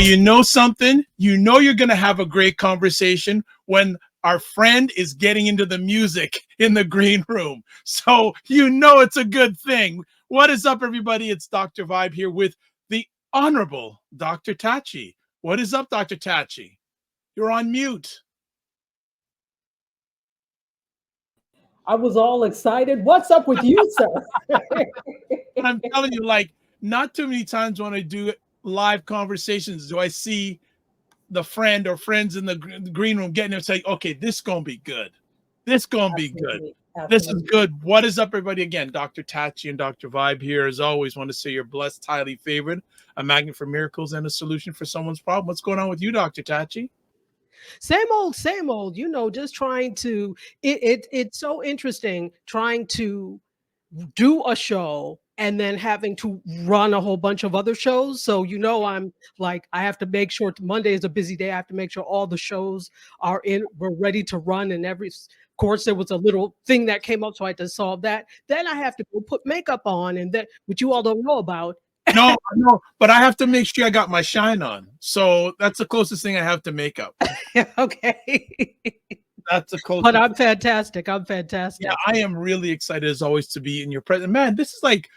you know something? You know you're going to have a great conversation when our friend is getting into the music in the green room. So you know it's a good thing. What is up, everybody? It's Dr. Vibe here with the Honorable Dr. Tachi. What is up, Dr. Tachi? You're on mute. I was all excited. What's up with you, sir? I'm telling you, like, not too many times when I do live conversations do I see the friend or friends in the green room getting there saying, okay, this is going to be good. This is going to be good. This is good. What is up, everybody? Again, Dr. Tachi and Dr. Vibe here. As always, want to say you're blessed, highly favored, a magnet for miracles and a solution for someone's problem. What's going on with you, Dr. Tachi? Same old, you know, just trying to, it's so interesting trying to do a show and then having to run a whole bunch of other shows. So, you know, I'm like, I have to make sure Monday is a busy day. I have to make sure all the shows we're ready to run. And of course, there was a little thing that came up, so I had to solve that. Then I have to go put makeup on, and that, which you all don't know about. No, but I have to make sure I got my shine on. So that's the closest thing I have to makeup. Okay. That's the closest. But I'm fantastic. Yeah, I am really excited as always to be in your presence. Man, this is like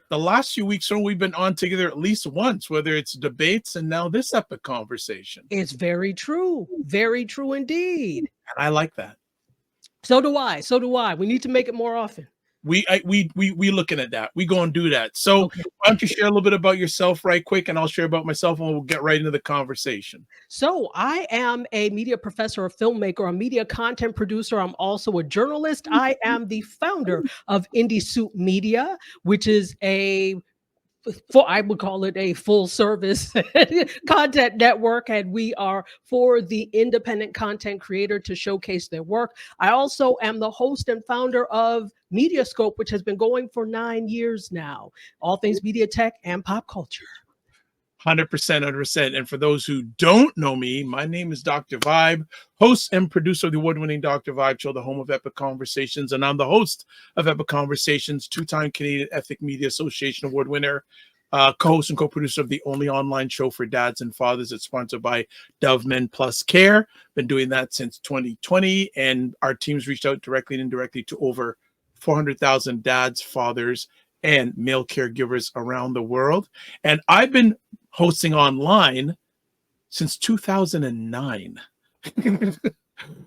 the last few weeks, so we've been on together at least once, whether it's debates and now this epic conversation. It's very true. Very true indeed. And I like that. So do I. We need to make it more often. We looking at that. We go and do that. So okay. Why don't you share a little bit about yourself right quick, and I'll share about myself, and we'll get right into the conversation. So I am a media professor, a filmmaker, a media content producer. I'm also a journalist. I am the founder of IndieSoup Media, which is I would call it a full service content network, and we are for the independent content creator to showcase their work. I also am the host and founder of Mediascope, which has been going for 9 years now, all things media tech and pop culture. 100%. And for those who don't know me, my name is Dr. Vibe, host and producer of the award-winning Dr. Vibe Show, the home of Epic Conversations. And I'm the host of Epic Conversations, two-time Canadian Ethic Media Association award winner, co-host and co-producer of the only online show for dads and fathers that's sponsored by Dove Men Plus Care. Been doing that since 2020, and our team's reached out directly and indirectly to over 400,000 dads, fathers, and male caregivers around the world. And I've been hosting online since 2009.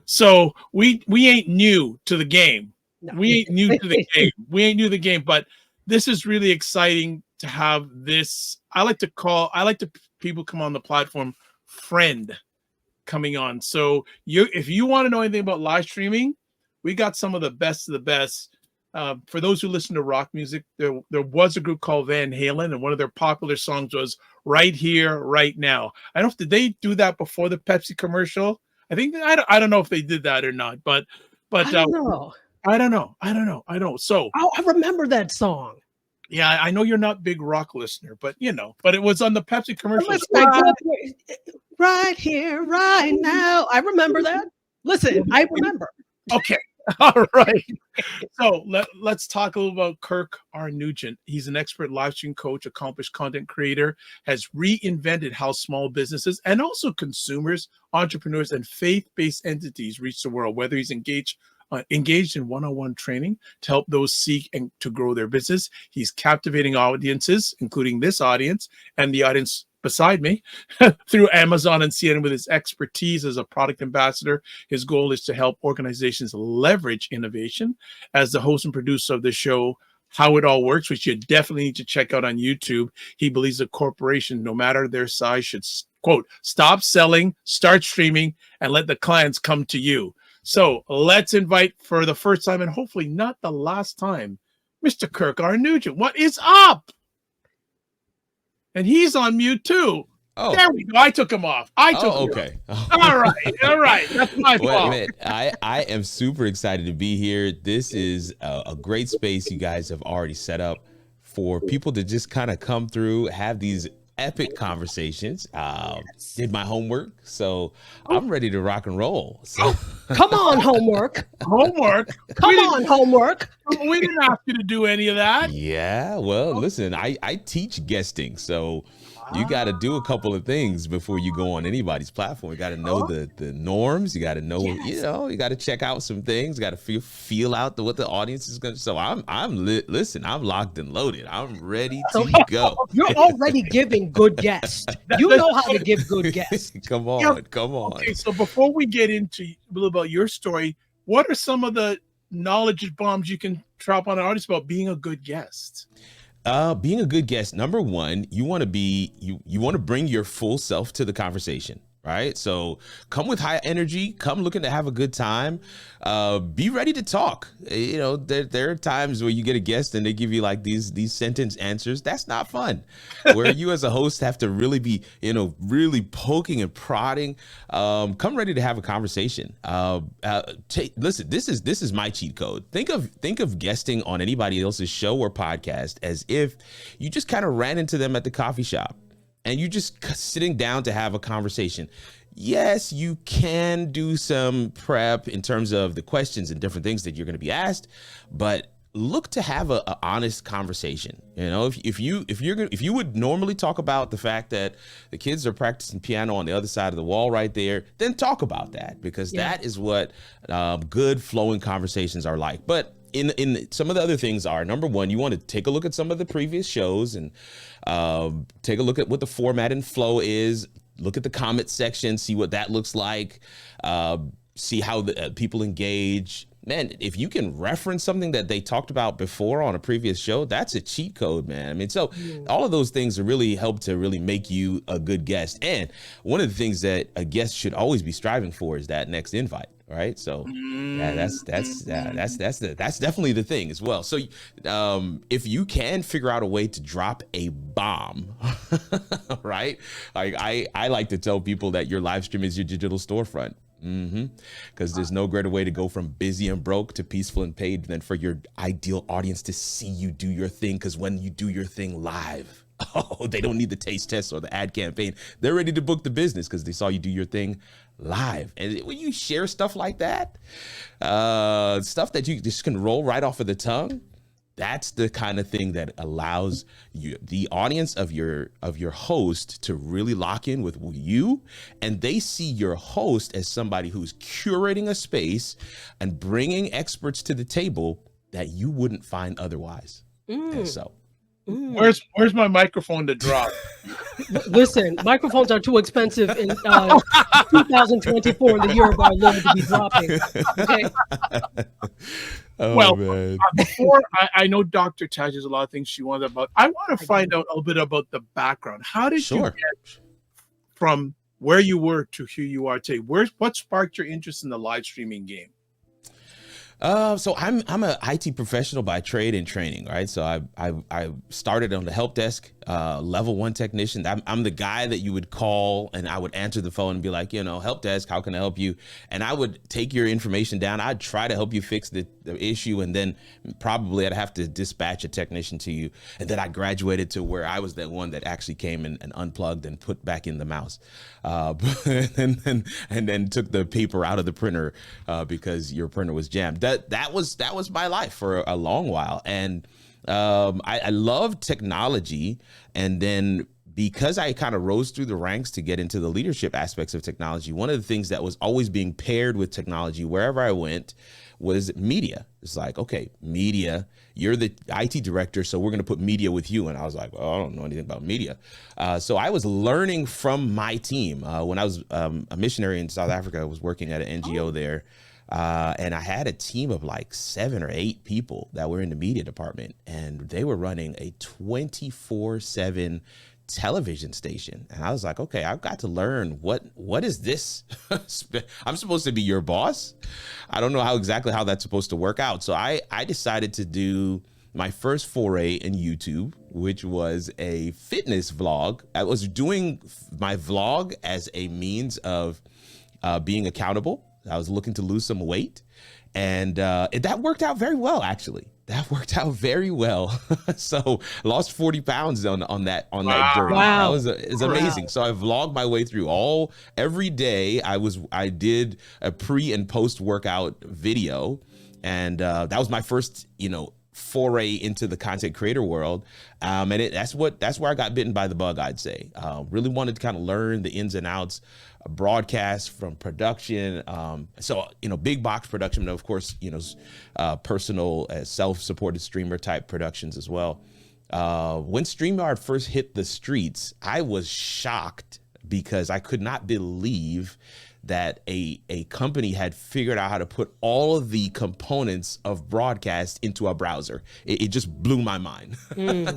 So we ain't new to the game. No. We ain't new to the game, but this is really exciting to have this. I like to people come on the platform friend coming on. So if you want to know anything about live streaming, we got some of the best of the best. For those who listen to rock music, there was a group called Van Halen, and one of their popular songs was "Right Here, Right Now." I don't know, did they do that before the Pepsi commercial? I think I don't know if they did that or not, but I don't know. I don't know. So I remember that song. Yeah, I know you're not a big rock listener, but it was on the Pepsi commercial. Right here, right now. I remember that. Listen, I remember. Okay. All right. So let's talk a little about Kirk Nugent. He's an expert live stream coach, accomplished content creator, has reinvented how small businesses and also consumers, entrepreneurs, and faith-based entities reach the world, whether he's engaged in one-on-one training to help those seek and to grow their business. He's captivating audiences, including this audience and the audience beside me, through Amazon and CNN with his expertise as a product ambassador. His goal is to help organizations leverage innovation. As the host and producer of the show, How It All Works, which you definitely need to check out on YouTube, he believes a corporation, no matter their size, should, quote, stop selling, start streaming, and let the clients come to you. So let's invite, for the first time and hopefully not the last time, Mr. Kirk Nugent. What is up? And he's on mute too. Oh, there we go. I took him off. Okay. All right. That's my fault. Man, I am super excited to be here. This is a great space you guys have already set up for people to just kind of come through, have these epic conversations. Did my homework, so I'm ready to rock and roll. So. Come on, homework. Come on, homework. We didn't ask you to do any of that. Yeah, well, listen, I teach guesting, so You got to do a couple of things before you go on anybody's platform. You got to know the norms. You got to know, you got to check out some things. You got to feel out what the audience is going to. So listen, I'm locked and loaded. I'm ready to go. You're already giving good guests. You know how to give good guests. Come on. Okay, so before we get into a little about your story, what are some of the knowledge bombs you can drop on an audience about being a good guest? Being a good guest, number one, you want to bring your full self to the conversation, right? So come with high energy, come looking to have a good time, be ready to talk. You know, there are times where you get a guest and they give you like these sentence answers. That's not fun. Where you as a host have to really be, really poking and prodding. Come ready to have a conversation. Listen, this is my cheat code. Think of guesting on anybody else's show or podcast as if you just kind of ran into them at the coffee shop and you just sitting down to have a conversation. Yes, you can do some prep in terms of the questions and different things that you're going to be asked, but look to have a honest conversation. If you would normally talk about the fact that the kids are practicing piano on the other side of the wall right there, then talk about that, because that is what good flowing conversations are like. But in some of the other things are, number one, you want to take a look at some of the previous shows and take a look at what the format and flow is. Look at the comment section, see what that looks like, see how the people engage. Man, if you can reference something that they talked about before on a previous show, that's a cheat code, man. I mean, so all of those things really help to really make you a good guest. And one of the things that a guest should always be striving for is that next invite, right? So that's definitely the thing as well. So if you can figure out a way to drop a bomb, right? Like I like to tell people that your live stream is your digital storefront. Because there's no greater way to go from busy and broke to peaceful and paid than for your ideal audience to see you do your thing. Because when you do your thing live, they don't need the taste test or the ad campaign. They're ready to book the business because they saw you do your thing live. And when you share stuff like that, stuff that you just can roll right off of the tongue, that's the kind of thing that allows you, the audience of your host, to really lock in with you, and they see your host as somebody who's curating a space and bringing experts to the table that you wouldn't find otherwise. And so, where's my microphone to drop? Listen, microphones are too expensive in 2024, in the year of our Lord, to be dropping. Okay. Man. Before I know Dr. Tachi has a lot of things she wanted about. I want to find out a little bit about the background. How did you get from where you were to who you are today? What sparked your interest in the live streaming game? So I'm an IT professional by trade and training, right? So I started on the help desk, level 1 technician. I'm the guy that you would call and I would answer the phone and be like, help desk, how can I help you? And I would take your information down. I'd try to help you fix the issue, and then probably I'd have to dispatch a technician to you. And then I graduated to where I was the one that actually came and unplugged and put back in the mouse, and then took the paper out of the printer because your printer was jammed. That was my life for a long while. And I love technology. And then because I kind of rose through the ranks to get into the leadership aspects of technology, one of the things that was always being paired with technology wherever I went was media. It's like, okay, media, you're the IT director, so we're going to put media with you. And I was like, well, I don't know anything about media. So I was learning from my team. When I was a missionary in South Africa, I was working at an NGO there. And I had a team of like 7 or 8 people that were in the media department, and they were running a 24/7 television station. And I was like, okay, I've got to learn what is this? I'm supposed to be your boss. I don't know exactly how that's supposed to work out. So I decided to do my first foray in YouTube, which was a fitness vlog. I was doing my vlog as a means of being accountable. I was looking to lose some weight, and that worked out very well, actually. That worked out very well. So I lost 40 pounds on that journey. Wow. It's amazing. So I vlogged my way through every day. I did a pre and post workout video, and that was my first, foray into the content creator world. And that's where I got bitten by the bug, I'd say. Really wanted to kind of learn the ins and outs of broadcast from production. So, big box production, of course, personal self-supported streamer type productions as well. When StreamYard first hit the streets, I was shocked because I could not believe that a company had figured out how to put all of the components of broadcast into a browser. It just blew my mind. Then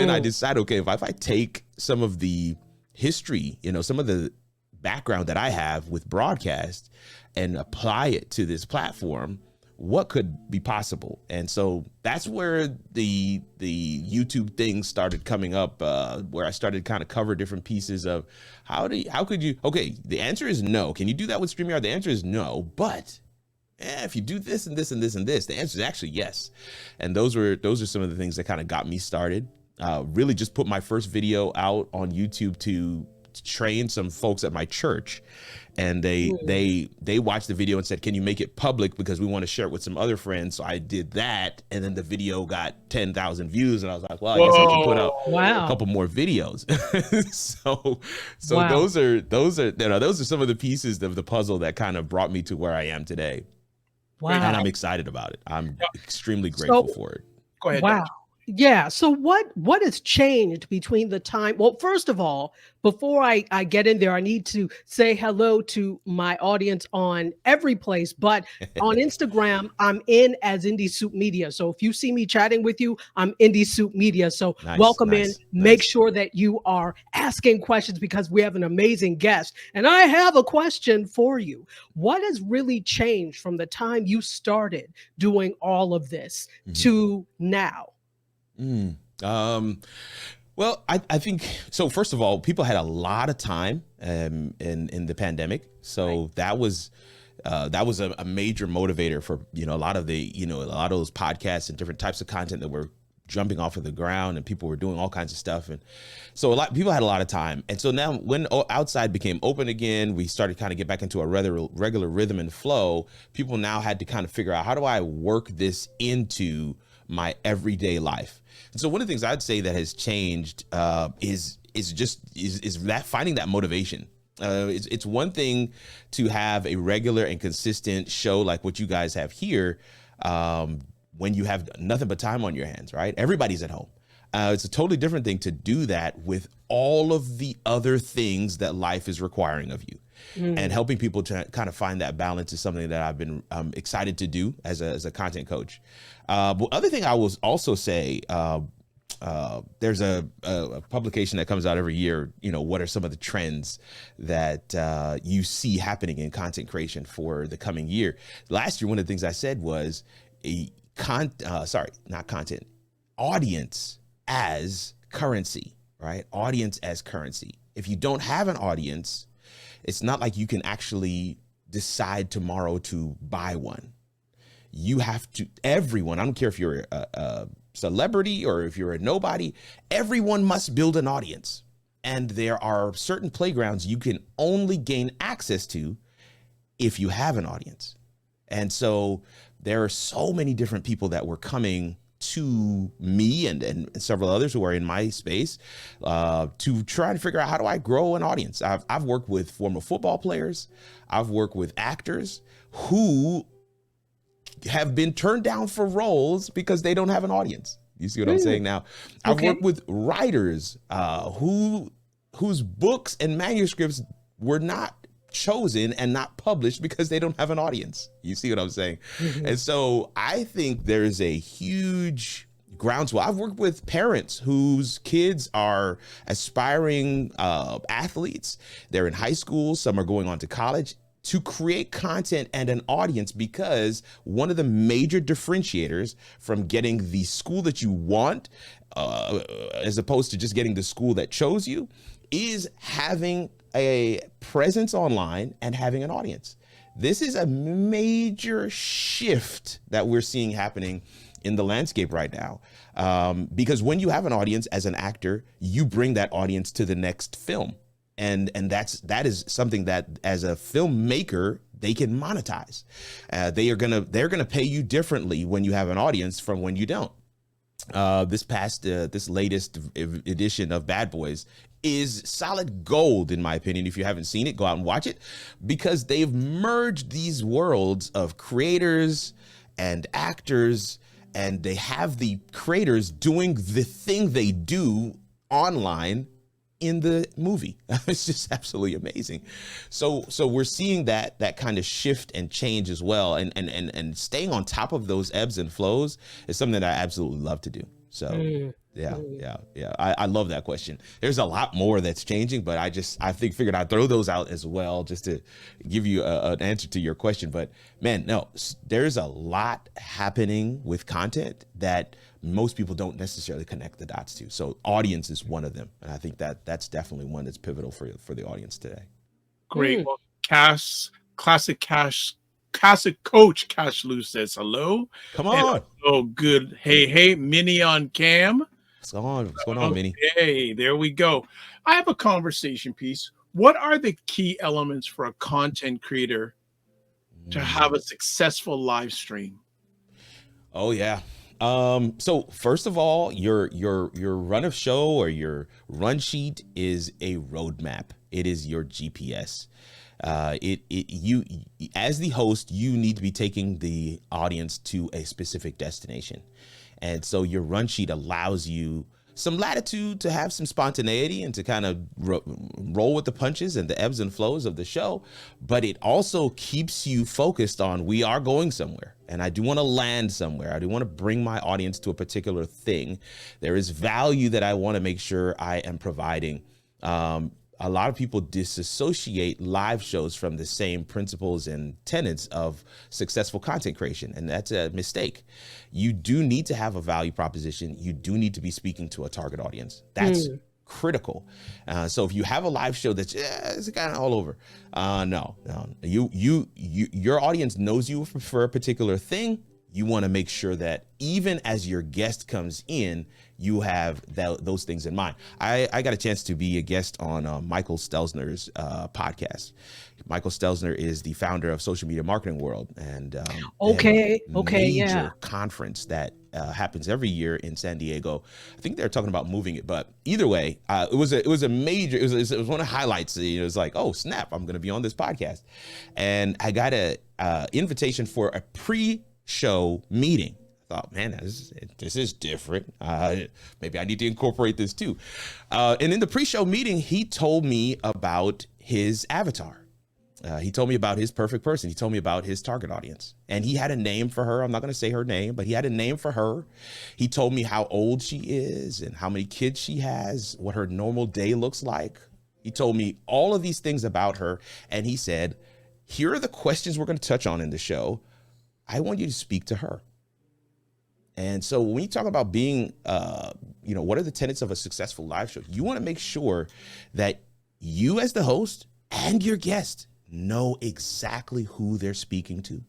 I decided, okay, if I take some of the history, some of the background that I have with broadcast and apply it to this platform, what could be possible? And so that's where the YouTube thing started coming up, where I started kind of cover different pieces of how could you, okay, the answer is no. Can you do that with StreamYard? The answer is no, but if you do this and this and this and this, the answer is actually yes. And those are some of the things that kind of got me started. Really just put my first video out on YouTube to train some folks at my church, and they watched the video and said, can you make it public, because we want to share it with some other friends. So I did that, and then the video got 10,000 views, and I was like, well, I guess I can put out a couple more videos. so those are some of the pieces of the puzzle that kind of brought me to where I am today. Wow. And I'm excited about it. I'm extremely grateful for it. Go ahead. Wow. Yeah. So what has changed between the time? Well, first of all, before I get in there, I need to say hello to my audience on every place, but on Instagram, I'm in as IndieSoup Media. So if you see me chatting with you, I'm IndieSoup Media. So welcome in. Make sure that you are asking questions, because we have an amazing guest. And I have a question for you. What has really changed from the time you started doing all of this to now? Well, I think so. First of all, people had a lot of time in the pandemic, so that was a major motivator for a lot of those podcasts and different types of content that were jumping off of the ground, and people were doing all kinds of stuff, and so people had a lot of time. And so now, when outside became open again, we started kind of get back into a regular rhythm and flow. People now had to kind of figure out, how do I work this into my everyday life? And so one of the things I'd say that has changed is that finding that motivation. It's one thing to have a regular and consistent show like what you guys have here, when you have nothing but time on your hands, right? Everybody's at home. It's a totally different thing to do that with all of the other things that life is requiring of you. And helping people to kind of find that balance is something that I've been excited to do as a content coach. But other thing I will also say, there's a publication that comes out every year. What are some of the trends that you see happening in content creation for the coming year? Last year, one of the things I said was audience as currency, right? Audience as currency. If you don't have an audience, it's not like you can actually decide tomorrow to buy one. You have to, everyone, I don't care if you're a celebrity or if you're a nobody, everyone must build an audience. And there are certain playgrounds you can only gain access to if you have an audience. And so there are so many different people that were coming to me and several others who are in my space to try to figure out, how do I grow an audience? I've worked with former football players. I've worked with actors who have been turned down for roles because they don't have an audience. You see what I'm saying now? I've worked with writers whose books and manuscripts were not chosen and not published because they don't have an audience. You see what I'm saying? And so I think there's a huge groundswell. I've worked with parents whose kids are aspiring athletes. They're in high school. Some are going on to college, to create content and an audience, because one of the major differentiators from getting the school that you want, as opposed to just getting the school that chose you, is having a presence online and having an audience. This is a major shift that we're seeing happening in the landscape right now. Because when you have an audience as an actor, you bring that audience to the next film. And that is something that as a filmmaker they can monetize. They're gonna pay you differently when you have an audience from when you don't. This latest edition of Bad Boys is solid gold, in my opinion. If you haven't seen it, go out and watch it, because they've merged these worlds of creators and actors, and they have the creators doing the thing they do online in the movie. It's just absolutely amazing. So we're seeing that kind of shift and change as well, and staying on top of those ebbs and flows is something that I absolutely love to do. So yeah. I love that question. There's a lot more that's changing, but I figured I'd throw those out as well, just to give you an answer to your question. But man, no, there's a lot happening with content that most people don't necessarily connect the dots to. So audience is one of them. And I think that's definitely one that's pivotal for the audience today. Great. Well, classic coach Cash Lou says hello. Come on. Oh, good. Hey, Minnie on cam. What's going on, Minnie? Hey, there we go. I have a conversation piece. What are the key elements for a content creator to have a successful live stream? Oh yeah. So first of all, your run of show or your run sheet is a roadmap. It is your GPS. You as the host, you need to be taking the audience to a specific destination. And so your run sheet allows you some latitude to have some spontaneity and to kind of roll with the punches and the ebbs and flows of the show. But it also keeps you focused on, we are going somewhere, and I do want to land somewhere. I do want to bring my audience to a particular thing. There is value that I want to make sure I am providing. A lot of people disassociate live shows from the same principles and tenets of successful content creation, and that's a mistake. You do need to have a value proposition. You do need to be speaking to a target audience. That's critical. So if you have a live show that's it's kind of all over, no, your audience knows you for a particular thing. You want to make sure that even as your guest comes in, you have those things in mind. I got a chance to be a guest on Michael Stelzner's podcast. Michael Stelzner is the founder of Social Media Marketing World, and major conference that happens every year in San Diego. I think they're talking about moving it, but either way, it was a major. It was one of the highlights. It was like, oh snap, I'm going to be on this podcast, and I got a invitation for a pre-show meeting. I thought, man, this is different. Maybe I need to incorporate this too. And in the pre-show meeting, he told me about his avatar. He told me about his perfect person. He told me about his target audience, and he had a name for her. I'm not going to say her name, but he had a name for her. He told me how old she is and how many kids she has, what her normal day looks like. He told me all of these things about her. And he said, here are the questions we're going to touch on in the show. I want you to speak to her. And so when you talk about being, what are the tenets of a successful live show? You want to make sure that you as the host and your guest know exactly who they're speaking to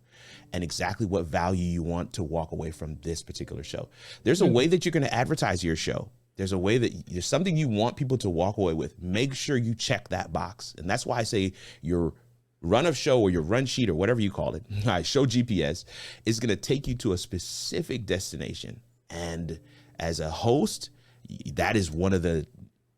and exactly what value you want to walk away from this particular show. There's a way that you're going to advertise your show. There's a way that there's something you want people to walk away with. Make sure you check that box. And that's why I say your run of show or your run sheet or whatever you call it, show GPS, is going to take you to a specific destination. And as a host, that is one of the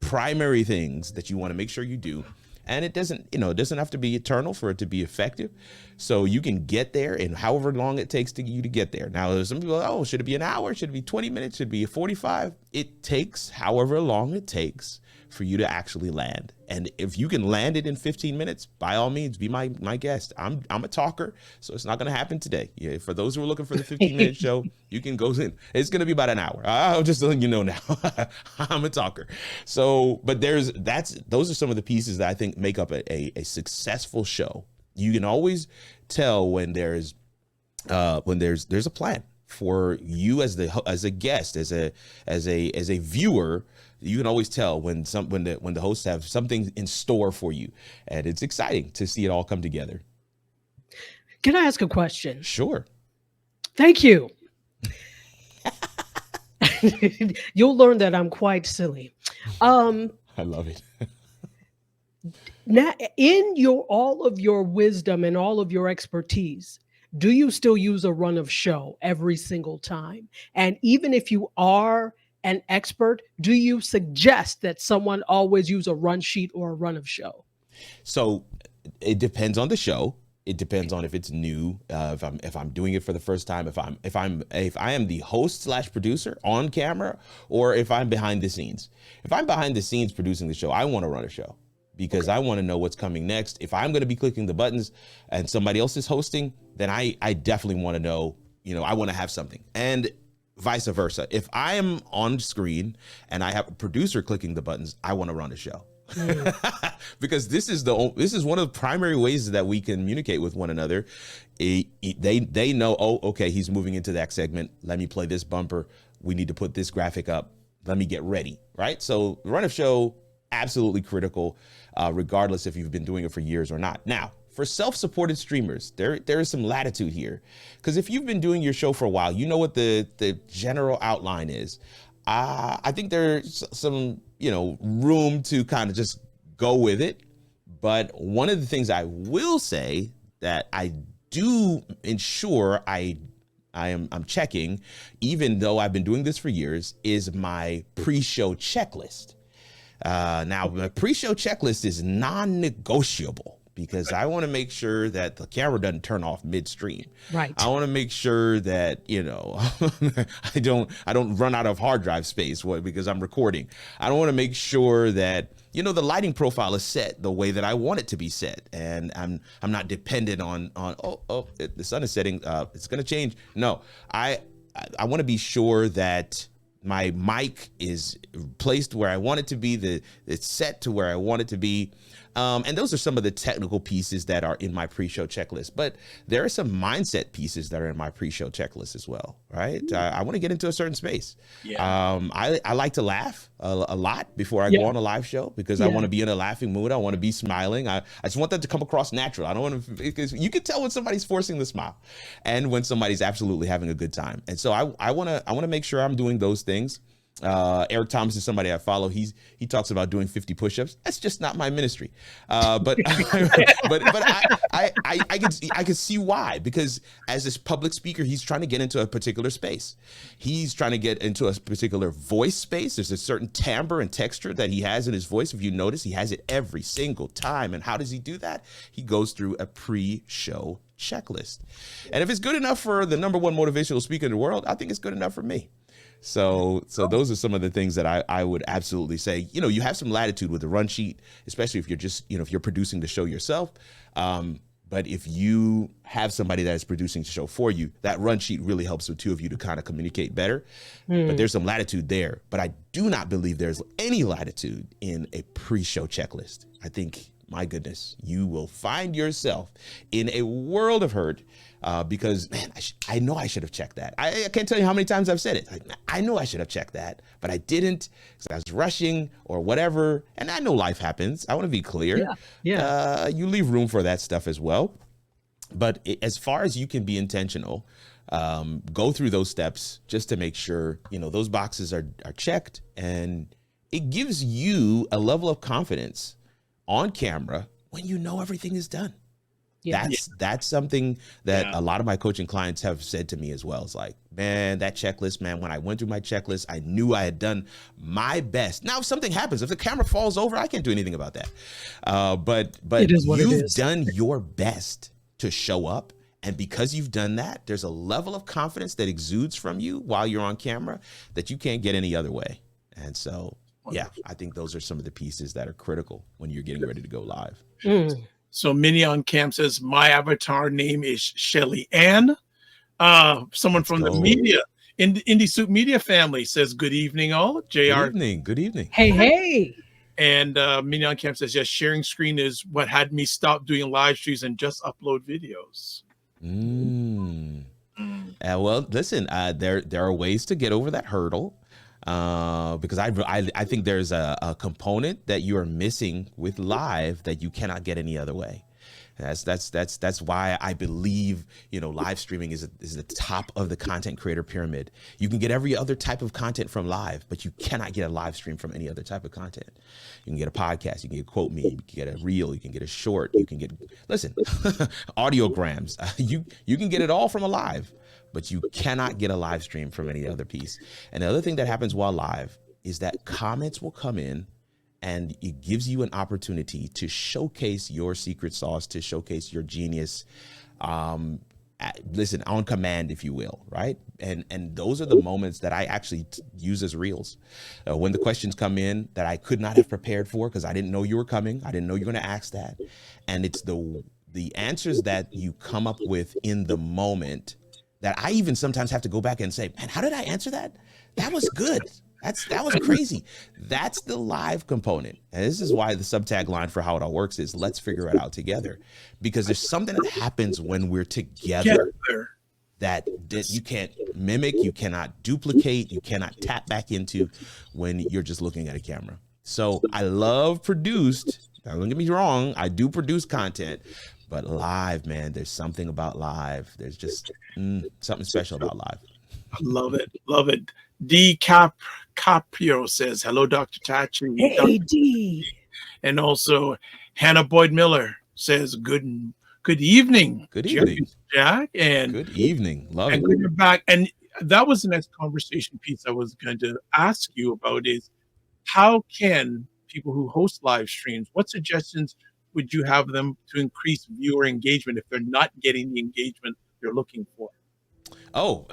primary things that you want to make sure you do. And it doesn't have to be eternal for it to be effective. So you can get there in however long it takes you to get there. Now, there's some people, should it be an hour? Should it be 20 minutes? Should it be 45? It takes however long it takes for you to actually land. And if you can land it in 15 minutes, by all means, be my guest. I'm a talker, so it's not going to happen today. Yeah, for those who are looking for the 15-minute show, you can go in. It's going to be about an hour. I'll just letting you know now. I'm a talker. So, but those are some of the pieces that I think make up a successful show. You can always tell when there's a plan for you as a guest, as a viewer. You can always tell when the hosts have something in store for you, and it's exciting to see it all come together. Can I ask a question? Sure. Thank you. You'll learn that I'm quite silly. I love it. Now, in your all of your wisdom and all of your expertise, do you still use a run of show every single time? And even if you are an expert, do you suggest that someone always use a run sheet or a run of show? So it depends on the show. It depends on if it's new, if I'm doing it for the first time, if I am the host slash producer on camera, or if I'm behind the scenes. If I'm behind the scenes producing the show, I want to run a show because I want to know what's coming next. If I'm going to be clicking the buttons and somebody else is hosting, then I definitely want to know, I want to have something. And vice versa. If I am on screen and I have a producer clicking the buttons, I want to run a show. Because this is one of the primary ways that we communicate with one another. They know, oh, okay, he's moving into that segment. Let me play this bumper. We need to put this graphic up. Let me get ready, right? So run of show, absolutely critical, regardless if you've been doing it for years or not. Now, for self-supported streamers, there is some latitude here, because if you've been doing your show for a while, you know what the general outline is. I think there's some, room to kind of just go with it. But one of the things I will say that I do ensure I'm checking, even though I've been doing this for years, is my pre-show checklist. Now, my pre-show checklist is non-negotiable, because I want to make sure that the camera doesn't turn off midstream. Right. I want to make sure that, I don't run out of hard drive space because I'm recording. I don't want to make sure that, the lighting profile is set the way that I want it to be set. And I'm not dependent on the sun is setting, it's going to change. No, I want to be sure that my mic is placed where I want it to be, it's set to where I want it to be. And those are some of the technical pieces that are in my pre-show checklist. But there are some mindset pieces that are in my pre-show checklist as well, right? I want to get into a certain space. Yeah. I like to laugh a lot before I go on a live show, because I want to be in a laughing mood. I want to be smiling. I just want that to come across natural. I don't want to, because you can tell when somebody's forcing the smile and when somebody's absolutely having a good time. And so I want to make sure I'm doing those things. Eric Thomas is somebody I follow. He talks about doing 50 push-ups. That's just not my ministry. But I can see why, because as this public speaker, he's trying to get into a particular space. He's trying to get into a particular voice space. There's a certain timbre and texture that he has in his voice. If you notice, he has it every single time. And how does he do that? He goes through a pre-show checklist. And if it's good enough for the #1 motivational speaker in the world, I think it's good enough for me. So those are some of the things that I would absolutely say. You have some latitude with the run sheet, especially if you're just, if you're producing the show yourself. But if you have somebody that is producing the show for you, that run sheet really helps the two of you to kind of communicate better. But there's some latitude there. But I do not believe there's any latitude in a pre-show checklist. I think, my goodness, you will find yourself in a world of hurt. Because, man, I know I should have checked that. I can't tell you how many times I've said it. I know I should have checked that, but I didn't, because I was rushing or whatever. And I know life happens. I want to be clear. Yeah. You leave room for that stuff as well. But as far as you can be intentional, go through those steps just to make sure, those boxes are checked. And it gives you a level of confidence on camera when you know everything is done. Yeah. That's something that a lot of my coaching clients have said to me as well. It's like, man, that checklist, man, when I went through my checklist, I knew I had done my best. Now, if something happens, if the camera falls over, I can't do anything about that. But you've done your best to show up. And because you've done that, there's a level of confidence that exudes from you while you're on camera that you can't get any other way. And so, I think those are some of the pieces that are critical when you're getting ready to go live. So Minnie on Cam says, my avatar name is Shelly Ann. Someone from the media, IndieSoup Media family says, good evening, all. JR. Good evening. Hey. And Minnie on Cam says, yes, sharing screen is what had me stop doing live streams and just upload videos. Well, listen, there are ways to get over that hurdle. Because I think there's a component that you are missing with live that you cannot get any other way. That's why I believe, live streaming is the top of the content creator pyramid. You can get every other type of content from live, but you cannot get a live stream from any other type of content. You can get a podcast, you can get Quote Me, you can get a reel, you can get a short, you can get, audiograms. You can get it all from a live, but you cannot get a live stream from any other piece. And the other thing that happens while live is that comments will come in, and it gives you an opportunity to showcase your secret sauce, to showcase your genius, on command, if you will, right? And those are the moments that I actually use as reels. When the questions come in that I could not have prepared for because I didn't know you were coming, I didn't know you were going to ask that. And it's the answers that you come up with in the moment that I even sometimes have to go back and say, man, how did I answer that? That was good. That was crazy. That's the live component. And this is why the subtagline for how it all works is let's figure it out together. Because there's something that happens when we're together that you can't mimic, you cannot duplicate, you cannot tap back into when you're just looking at a camera. So I love produced. Now, don't get me wrong, I do produce content, but live, man, there's something about live. There's just something special about live. Love it. Love it. D. Caprio says, hello, Dr. Tachi. Hey, D. And also Hannah Boyd Miller says, good evening. Good evening, Jack. And good evening. Love it. Good you're back. And that was the next conversation piece I was going to ask you about is how can people who host live streams, what suggestions would you have them to increase viewer engagement if they're not getting the engagement they're looking for? Oh,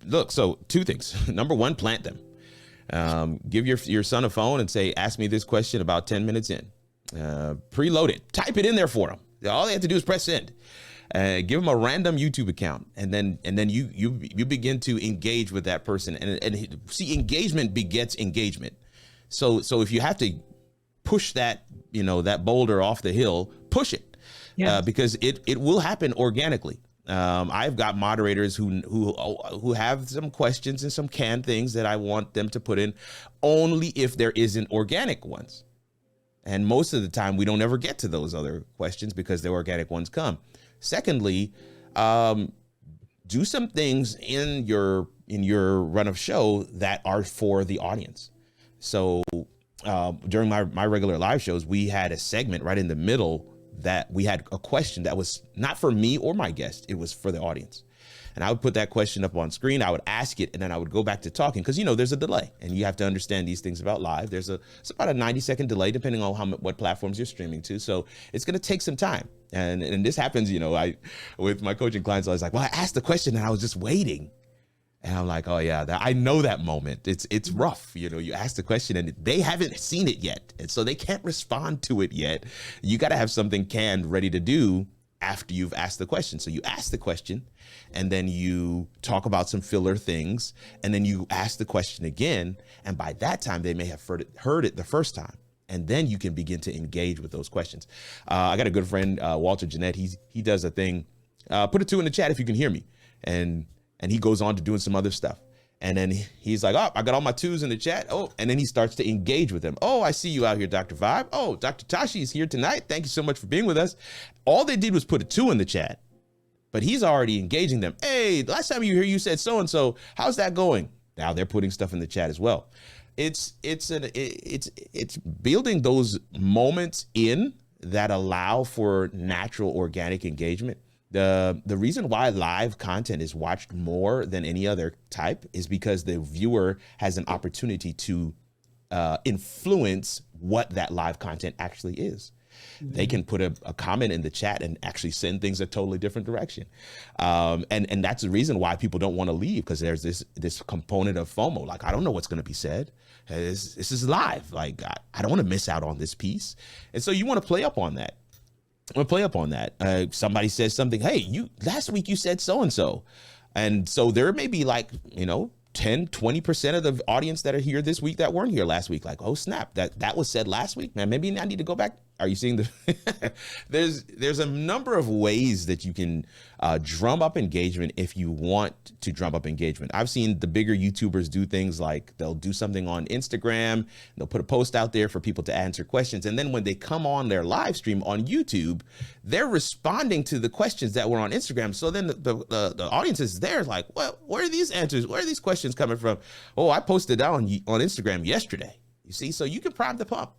look, so two things. Number one, plant them. Give your son a phone and say, ask me this question about 10 minutes in. Preload it. Type it in there for him. All they have to do is press send. Give them a random YouTube account, and then you begin to engage with that person. And see, engagement begets engagement. So if you have to push that, that boulder off the hill, push it. Yes. Because it will happen organically. I've got moderators who have some questions and some canned things that I want them to put in only if there isn't organic ones. And most of the time we don't ever get to those other questions because the organic ones come. Secondly, do some things in your run of show that are for the audience. So during my regular live shows, we had a segment right in the middle that we had a question that was not for me or my guest. It was for the audience. And I would put that question up on screen. I would ask it, and then I would go back to talking because, there's a delay, and you have to understand these things about live. It's about a 90-second delay, depending on what platforms you're streaming to. So it's going to take some time. And this happens, with my coaching clients, I was like, well, I asked the question and I was just waiting. And I'm like, oh yeah, I know that moment. It's rough. You ask the question and they haven't seen it yet. And so they can't respond to it yet. You got to have something canned ready to do after you've asked the question. So you ask the question and then you talk about some filler things and then you ask the question again. And by that time they may have heard it the first time. And then you can begin to engage with those questions. I got a good friend, Walter Jeanette. He does a thing. Put a 2 in the chat if you can hear me. And he goes on to doing some other stuff. And then he's like, oh, I got all my 2s in the chat. Oh, and then he starts to engage with them. Oh, I see you out here, Dr. Vibe. Oh, Dr. Tachi is here tonight. Thank you so much for being with us. All they did was put a 2 in the chat, but he's already engaging them. Hey, last time you were here, you said so-and-so. How's that going? Now they're putting stuff in the chat as well. It's building those moments in that allow for natural organic engagement. The reason why live content is watched more than any other type is because the viewer has an opportunity to influence what that live content actually is. Mm-hmm. They can put a comment in the chat and actually send things a totally different direction. And that's the reason why people don't want to leave, because there's this component of FOMO. Like, I don't know what's going to be said. This is live. Like, I don't want to miss out on this piece. And so you want to play up on that. Somebody says something, hey, last week you said so-and-so. And so there may be 10, 20% of the audience that are here this week that weren't here last week. Like, oh snap, that was said last week, man. Maybe I need to go back Are you seeing the there's a number of ways that you can drum up engagement if you want to drum up engagement. I've seen the bigger YouTubers do things like they'll do something on Instagram, they'll put a post out there for people to answer questions, and then when they come on their live stream on YouTube, they're responding to the questions that were on Instagram. So then the audience is there like, well, where are these answers? Where are these questions coming from? Oh, I posted that on Instagram yesterday. You see, so you can prime the pump.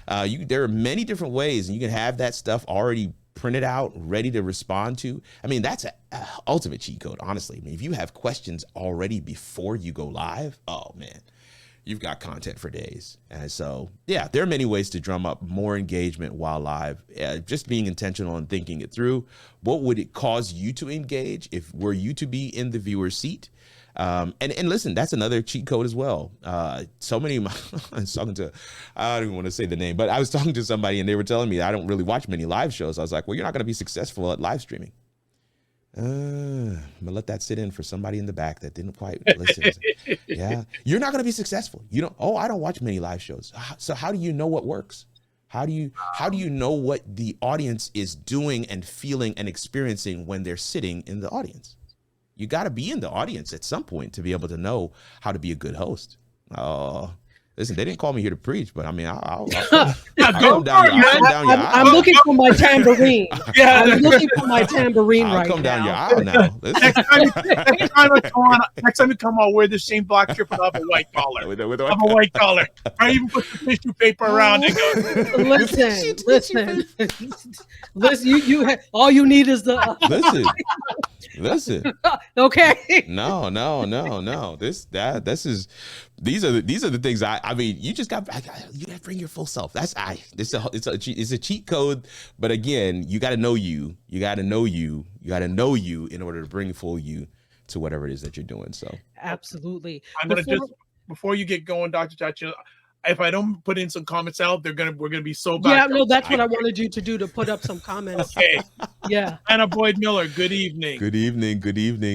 There are many different ways, and you can have that stuff already printed out, ready to respond to. I mean, that's a ultimate cheat code, honestly. I mean, if you have questions already before you go live, oh man, you've got content for days. And so, yeah, there are many ways to drum up more engagement while live. Just being intentional and thinking it through. What would it cause you to engage if were you to be in the viewer's seat? And listen, that's another cheat code as well. So many, I was talking to, I don't even want to say the name, but I was talking to somebody and they were telling me I don't really watch many live shows. I was like, well, you're not going to be successful at live streaming. I'm gonna let that sit in for somebody in the back that didn't quite listen. Yeah, you're not going to be successful. You don't. Oh, I don't watch many live shows. So how do you know what works? How do you know what the audience is doing and feeling and experiencing when they're sitting in the audience? You got to be in the audience at some point to be able to know how to be a good host. Listen, they didn't call me here to preach, but I mean, I'll come down your aisle. I'm looking for my tambourine. Yeah, I'm looking for my tambourine right now. I'll come down your aisle now. Next time you come, I'll wear the same black strip and I'll have a white collar. I'll have a white collar. I even put the tissue paper around it. Listen. You all you need is the. Listen. Okay. No. These are the things I mean, you just got to bring your full self. It's a cheat code, but again, you got to know you. You got to know you in order to bring full you to whatever it is that you're doing. So absolutely. I'm gonna before you get going, Dr. Tachi, if I don't put in some comments out, we're gonna be so bad. Yeah, no, that's what I wanted you to do, to put up some comments. Okay. Yeah. Anna Boyd Miller, good evening. Good evening.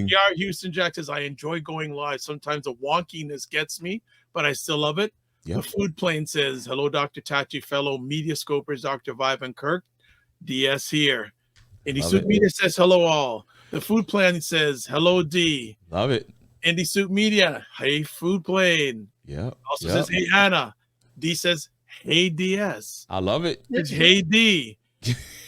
PR Houston Jack says, I enjoy going live. Sometimes the wonkiness gets me, but I still love it. Yep. The Food Plane says, hello, Dr. Tachi, fellow media scopers, Dr. Vive and Kirk. DS here. IndieSoup Media says, hello all. The Food Plane says, hello, D. Love it. IndieSoup Media, hey, Food Plane. Yeah. Also says, hey, Anna. D says, hey, DS. I love it. It's hey, D.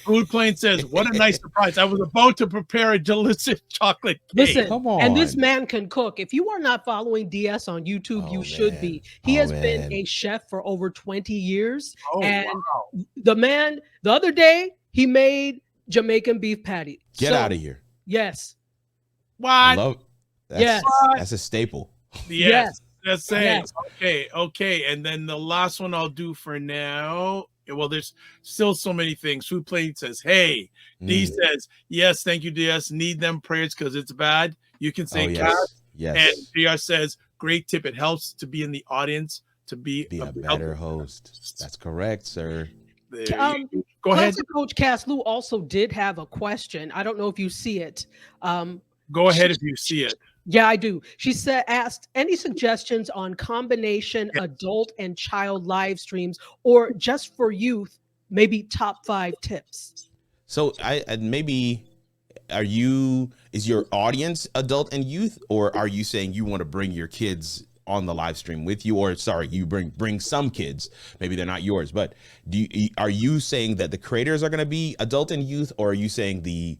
Food Plane says, what a nice surprise. I was about to prepare a delicious chocolate cake. Listen, come on. And this man can cook. If you are not following DS on YouTube, you should be. He has been a chef for over 20 years. And the man, the other day, he made Jamaican beef patty. Get out of here. Yes. What? I love yes. That's a staple. Yes. That's saying. Yes. Okay. And then the last one I'll do for now. Well, there's still so many things. Food Plate says, hey. D says, yes, thank you, DS. Need them prayers because it's bad. You can say yes. And PR says, great tip. It helps to be in the audience, to be a better host. That's correct, sir. Go ahead. Coach Caslu also did have a question. I don't know if you see it. Go ahead if you see it. Yeah, I do. She asked any suggestions on combination adult and child live streams, or just for youth, maybe top 5 tips. So maybe is your audience adult and youth, or are you saying you want to bring your kids on the live stream with you, or you bring some kids, maybe they're not yours, but are you saying that the creators are going to be adult and youth, or are you saying the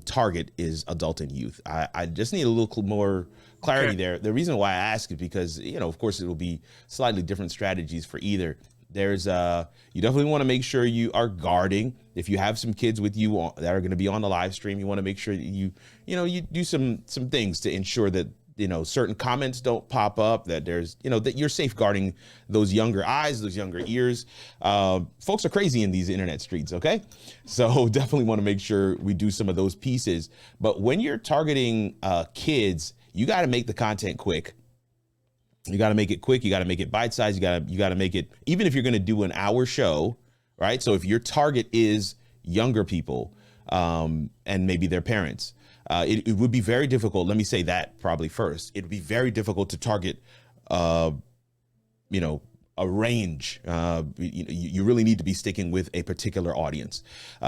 target is adult and youth? I just need a little more clarity there. The reason why I ask is because, of course, it will be slightly different strategies for either. There's you definitely want to make sure you are guarding. If you have some kids with you that are going to be on the live stream, you want to make sure that you do some things to ensure that certain comments don't pop up, that there's that you're safeguarding those younger eyes, those younger ears. Folks are crazy in these internet streets, okay? So definitely want to make sure we do some of those pieces. But when you're targeting kids, you got to make the content quick. You got to make it quick. You got to make it bite-sized. You got to make it, even if you're going to do an hour show, right? So if your target is younger people and maybe their parents, it would be very difficult. Let me say that probably first. It would be very difficult to target, a range. You really need to be sticking with a particular audience,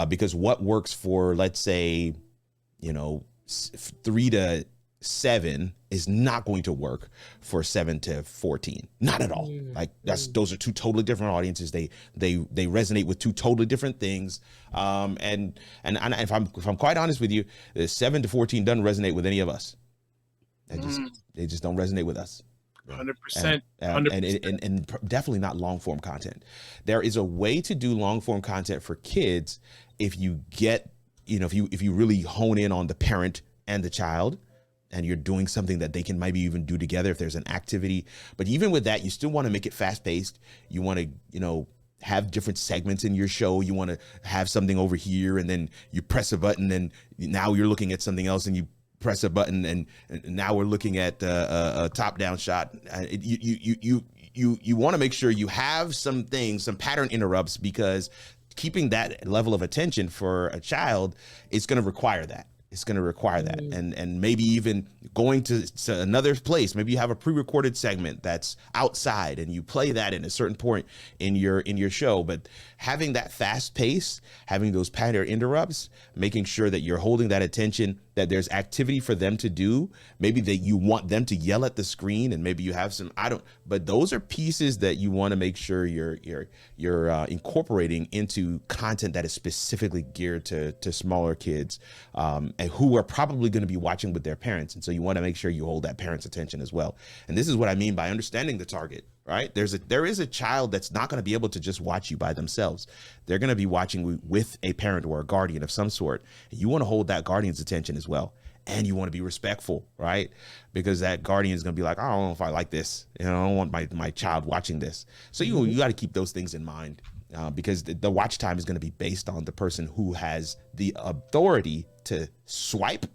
because what works for, let's say, 3 to 7 is not going to work for 7 to 14. Not at all. Like those are two totally different audiences. They resonate with two totally different things. And if I'm quite honest with you, 7 to 14 doesn't resonate with any of us. They just don't resonate with us. 100%. And definitely not long form content. There is a way to do long form content for kids if you get, if you really hone in on the parent and the child, and you're doing something that they can maybe even do together if there's an activity. But even with that, you still want to make it fast paced. You want to, have different segments in your show. You want to have something over here, and then you press a button, and now you're looking at something else, and you press a button, and now we're looking at a top-down shot. You want to make sure you have some pattern interrupts, because keeping that level of attention for a child is going to require that. It's going to require that, and maybe even going to another place. Maybe you have a pre-recorded segment that's outside, and you play that in a certain point in your show. But having that fast pace, having those pattern interrupts, making sure that you're holding that attention, that there's activity for them to do. Maybe that you want them to yell at the screen, and maybe you have some. But those are pieces that you want to make sure you're incorporating into content that is specifically geared to smaller kids, and who are probably going to be watching with their parents. And so you want to make sure you hold that parent's attention as well. And this is what I mean by understanding the target, right? There is a child that's not going to be able to just watch you by themselves. They're going to be watching with a parent or a guardian of some sort. And you want to hold that guardian's attention as well. And you want to be respectful, right? Because that guardian is going to be like, I don't know if I like this. I don't want my child watching this. So you got to keep those things in mind, because the watch time is going to be based on the person who has the authority to swipe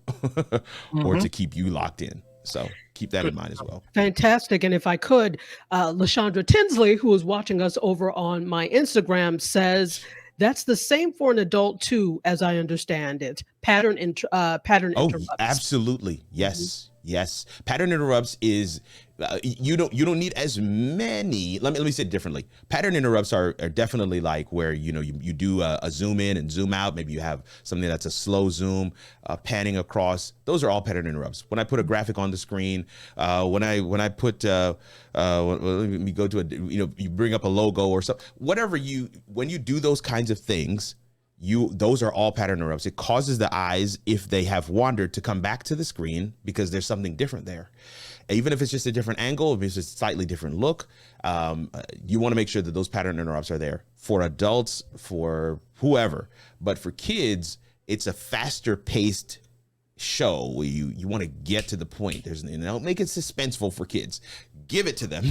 or to keep you locked in. So keep that in mind as well. Fantastic. And if I could, LaShondra Tinsley, who is watching us over on my Instagram, says that's the same for an adult too, as I understand it. Pattern interrupts. Absolutely. Yes. Yes. Pattern interrupts is you don't need as many. Let me say it differently. Pattern interrupts are definitely like where you do a zoom in and zoom out. Maybe you have something that's a slow zoom, panning across. Those are all pattern interrupts. When I put a graphic on the screen, when I put let me go to you bring up a logo or something. When you do those kinds of things, those are all pattern interrupts. It causes the eyes, if they have wandered, to come back to the screen because there's something different there. Even if it's just a different angle, if it's just a slightly different look, you want to make sure that those pattern interrupts are there for adults, for whoever. But for kids, it's a faster paced show where you want to get to the point. Don't make it suspenseful for kids. Give it to them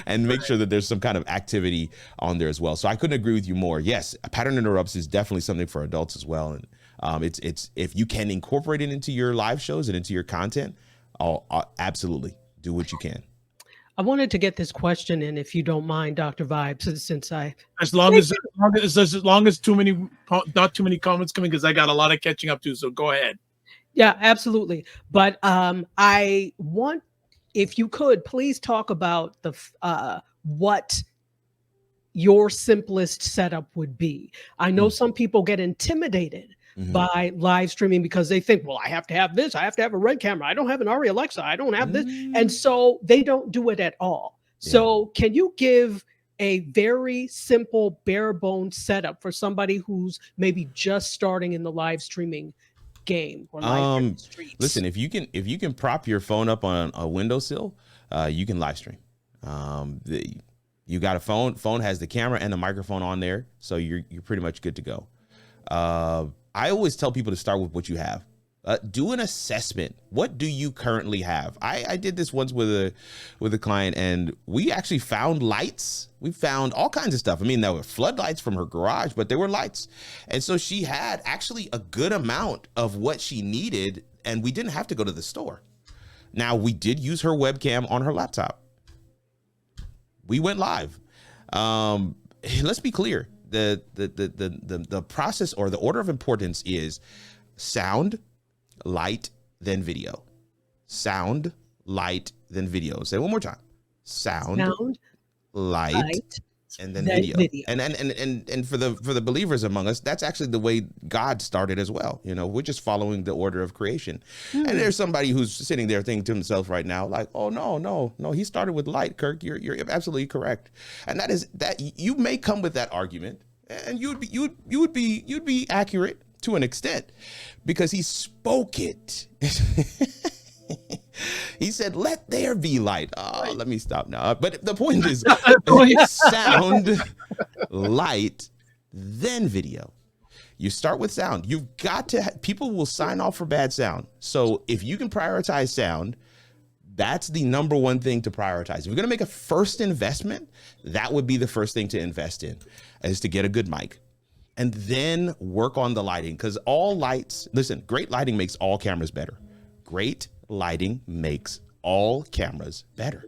and make sure that there's some kind of activity on there as well. So I couldn't agree with you more. Yes, pattern interrupts is definitely something for adults as well. And it's if you can incorporate it into your live shows and into your content, I'll absolutely do what you can. I wanted to get this question in, if you don't mind, Dr. Vibes, since as long as not too many comments coming, because I got a lot of catching up to. So go ahead. Yeah, absolutely. But I want, if you could, please talk about what your simplest setup would be. I know some people get intimidated by live streaming because they think, well, I have to have this. I have to have a Red camera. I don't have an Ari Alexa. I don't have this. And so they don't do it at all. Yeah. So can you give a very simple, bare bones setup for somebody who's maybe just starting in the live streaming game or live streams? Listen, if you can prop your phone up on a windowsill, you can live stream. You got a phone has the camera and the microphone on there, so you're pretty much good to go. I always tell people to start with what you have. Do an assessment. What do you currently have? I did this once with a client, and we actually found lights. We found all kinds of stuff. I mean, there were floodlights from her garage, but there were lights. And so she had actually a good amount of what she needed, and we didn't have to go to the store. Now, we did use her webcam on her laptop. We went live. Let's be clear. The process, or the order of importance, is sound, light, then video. Sound, light, then video. Say it one more time. Sound, light, and then Then video. And for the believers among us, that's actually the way God started as well. We're just following the order of creation. And there's somebody who's sitting there thinking to himself right now, like, oh no, he started with light, Kirk. You're absolutely correct. And that is that you may come with that argument, and you'd be accurate to an extent, because he spoke it. He said, let there be light. Oh, let me stop now. But the point is, sound, light, then video. You start with sound. You've got to, people will sign off for bad sound. So if you can prioritize sound, that's the number one thing to prioritize. If you're going to make a first investment, that would be the first thing to invest in, is to get a good mic. And then work on the lighting, because all lights, listen, great lighting makes all cameras better. Great lighting makes all cameras better.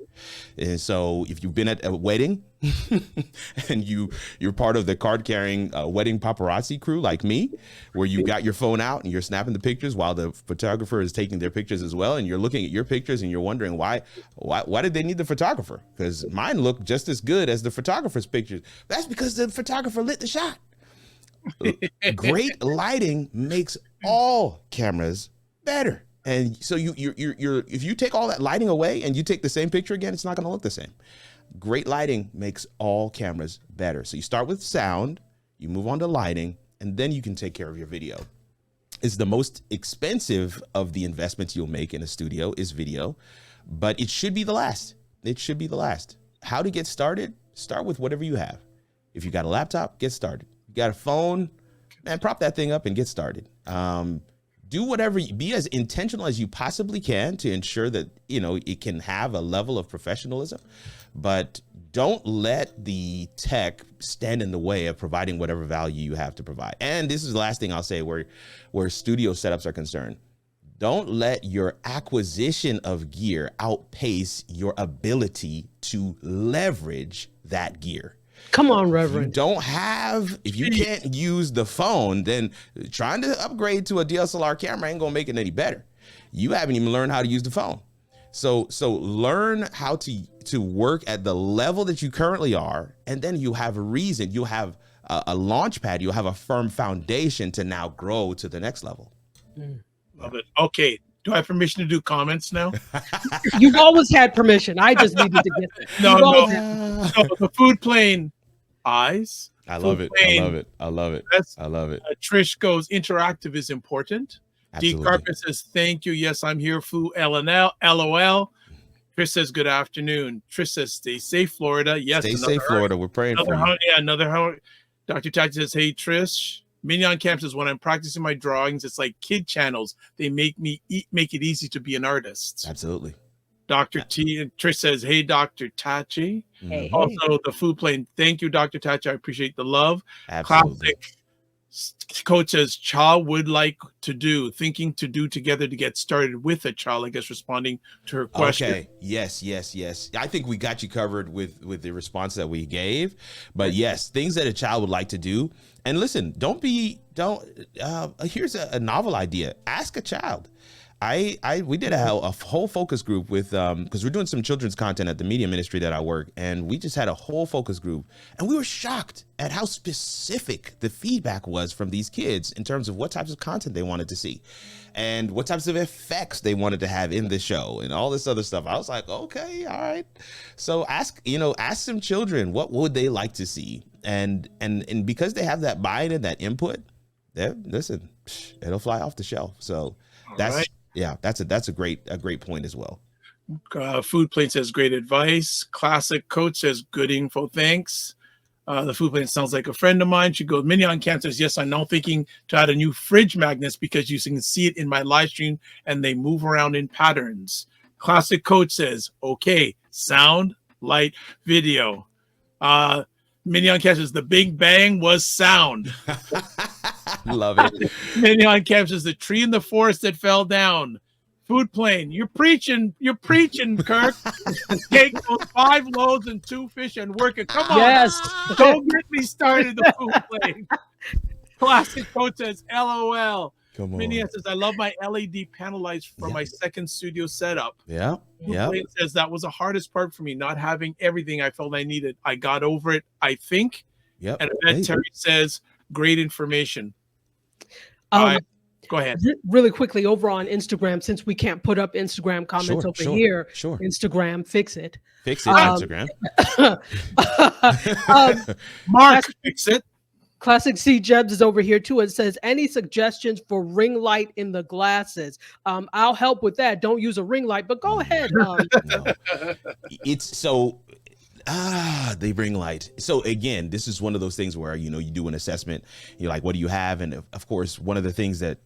And so if you've been at a wedding and you're part of the card carrying wedding paparazzi crew like me, where you got your phone out and you're snapping the pictures while the photographer is taking their pictures as well, and you're looking at your pictures and you're wondering why did they need the photographer? Because mine look just as good as the photographer's pictures. That's because the photographer lit the shot. Great lighting makes all cameras better. And so you're if you take all that lighting away and you take the same picture again, it's not going to look the same. Great lighting makes all cameras better. So you start with sound, you move on to lighting, and then you can take care of your video. It's the most expensive of the investments you'll make in a studio is video, but it should be the last. It should be the last. How to get started? Start with whatever you have. If you got a laptop, get started. You got a phone, man, prop that thing up and get started. Do whatever, be as intentional as you possibly can to ensure that, it can have a level of professionalism, but don't let the tech stand in the way of providing whatever value you have to provide. And this is the last thing I'll say where studio setups are concerned. Don't let your acquisition of gear outpace your ability to leverage that gear. Come on, Reverend. If you can't use the phone, then trying to upgrade to a DSLR camera ain't gonna make it any better. You haven't even learned how to use the phone. So learn how to work at the level that you currently are, and then you have a reason. You'll have a launch pad. You'll have a firm foundation to now grow to the next level. Love it. Okay. Do I have permission to do comments now? You've always had permission. I just needed to get it. No. The food plane eyes. I love it. I love it. Trish goes, interactive is important. D. Carpet says, thank you. Yes, I'm here. Foo LNL. LOL. Trish says, good afternoon. Trish says, stay safe, Florida. Yes. Stay safe, Florida. We're praying for you. Yeah, another. Dr. Tachi says, hey, Trish. Minion Camp says, when I'm practicing my drawings, it's like kid channels. They make it easy to be an artist. Absolutely. Dr. T and Trish says, hey, Dr. Tachi. Hey. Also, the food plane. Thank you, Dr. Tachi. I appreciate the love. Absolutely. Classic. Coach says, child would like to do, thinking to do together to get started with a child, I guess, responding to her question. Okay. Yes. I think we got you covered with the response that we gave. But yes, things that a child would like to do. And listen, here's a novel idea. Ask a child. We did a whole focus group with, because we're doing some children's content at the media ministry that I work, and we just had a whole focus group, and we were shocked at how specific the feedback was from these kids in terms of what types of content they wanted to see and what types of effects they wanted to have in the show and all this other stuff. I was like, okay, all right. So ask some children, what would they like to see? And because they have that buy-in and that input, listen, it'll fly off the shelf. So that's right. Yeah, that's a great point as well. Food Plate says great advice. Classic Coach says good info. Thanks. The Food Plate sounds like a friend of mine. She goes, Minion Camp says, yes, I'm now thinking to add a new fridge magnets because you can see it in my live stream and they move around in patterns. Classic Coach says, okay, sound, light, video. Minion Camp says the Big Bang was sound. Love it. Minion Camp says the tree in the forest that fell down. Food Plane, you're preaching, Kirk. Take those 5 loaves and 2 fish and work it. Come on. Yes. Don't get me started, the Food Plane. Classic Coach says, LOL. Come Minnie on. says, I love my LED panel lights for Yeah. my second studio setup. Yeah. Yeah. Blade says that was the hardest part for me, not having everything I felt I needed. I got over it, I think. Yep. And Event Terry says, great information. Um, Go ahead. Really quickly, over on Instagram, since we can't put up Instagram comments here, Instagram, fix it. Fix it, Instagram. Mark, fix it. Classic C Jebs is over here too. It says, any suggestions for ring light in the glasses? I'll help with that. Don't use a ring light, but go ahead. No. It's so the ring light. So again, this is one of those things where, you know, you do an assessment. You're like, what do you have? And of course, one of the things that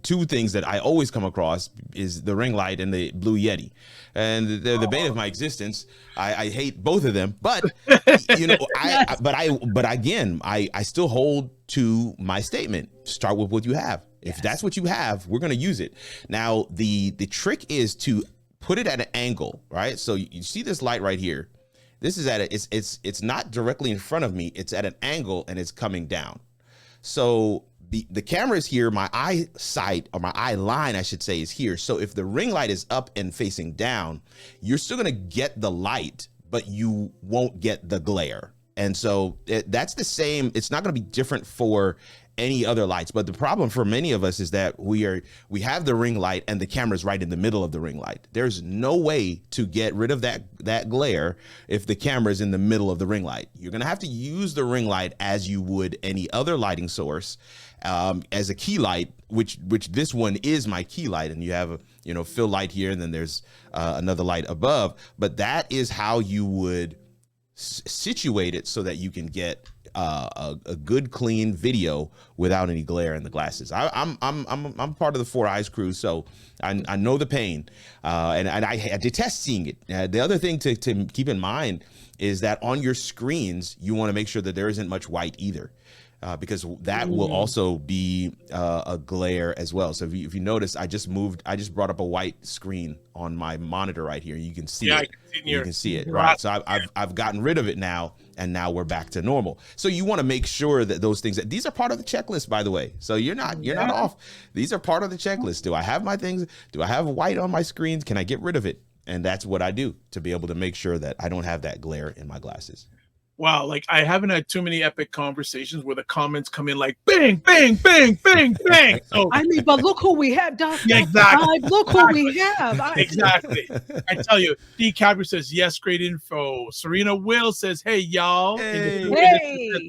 two things that I always come across is the ring light and the Blue Yeti, and they're the bane of my existence. I hate both of them, but you know, but again, I still hold to my statement. Start with what you have. If that's what you have, we're going to use it. Now, the trick is to put it at an angle, right? So you see this light right here. This is at it's not directly in front of me. It's at an angle and it's coming down. So the camera is here. My eyesight, or my eye line, I should say, is here. So if the ring light is up and facing down, you're still going to get the light, but you won't get the glare. And so that's the same. It's not going to be different for any other lights. But the problem for many of us is that we have the ring light and the camera's right in the middle of the ring light. There's no way to get rid of that glare if the camera is in the middle of the ring light. You're going to have to use the ring light as you would any other lighting source, as a key light, which this one is my key light. And you have a fill light here, and then there's another light above. But that is how you would situate it so that you can get a good clean video without any glare in the glasses. I'm part of the Four Eyes crew, so I know the pain, and I detest seeing it. The other thing to keep in mind is that on your screens you want to make sure that there isn't much white either. Because that will also be a glare as well. So if you notice, I just brought up a white screen on my monitor right here. You can see it. You can see it, right? So I've gotten rid of it now, and now we're back to normal. So you want to make sure that those things, these are part of the checklist, by the way. So you're not off. These are part of the checklist. Do I have my things? Do I have white on my screens? Can I get rid of it? And that's what I do to be able to make sure that I don't have that glare in my glasses. Wow, like I haven't had too many epic conversations where the comments come in like bang, bang, bang, bang, bang. So I mean, but look who we have, Dr. Yeah, exactly. Look who we have. Exactly. I tell you, D. Cabri says, yes, great info. Serena Will says, hey, y'all. Hey,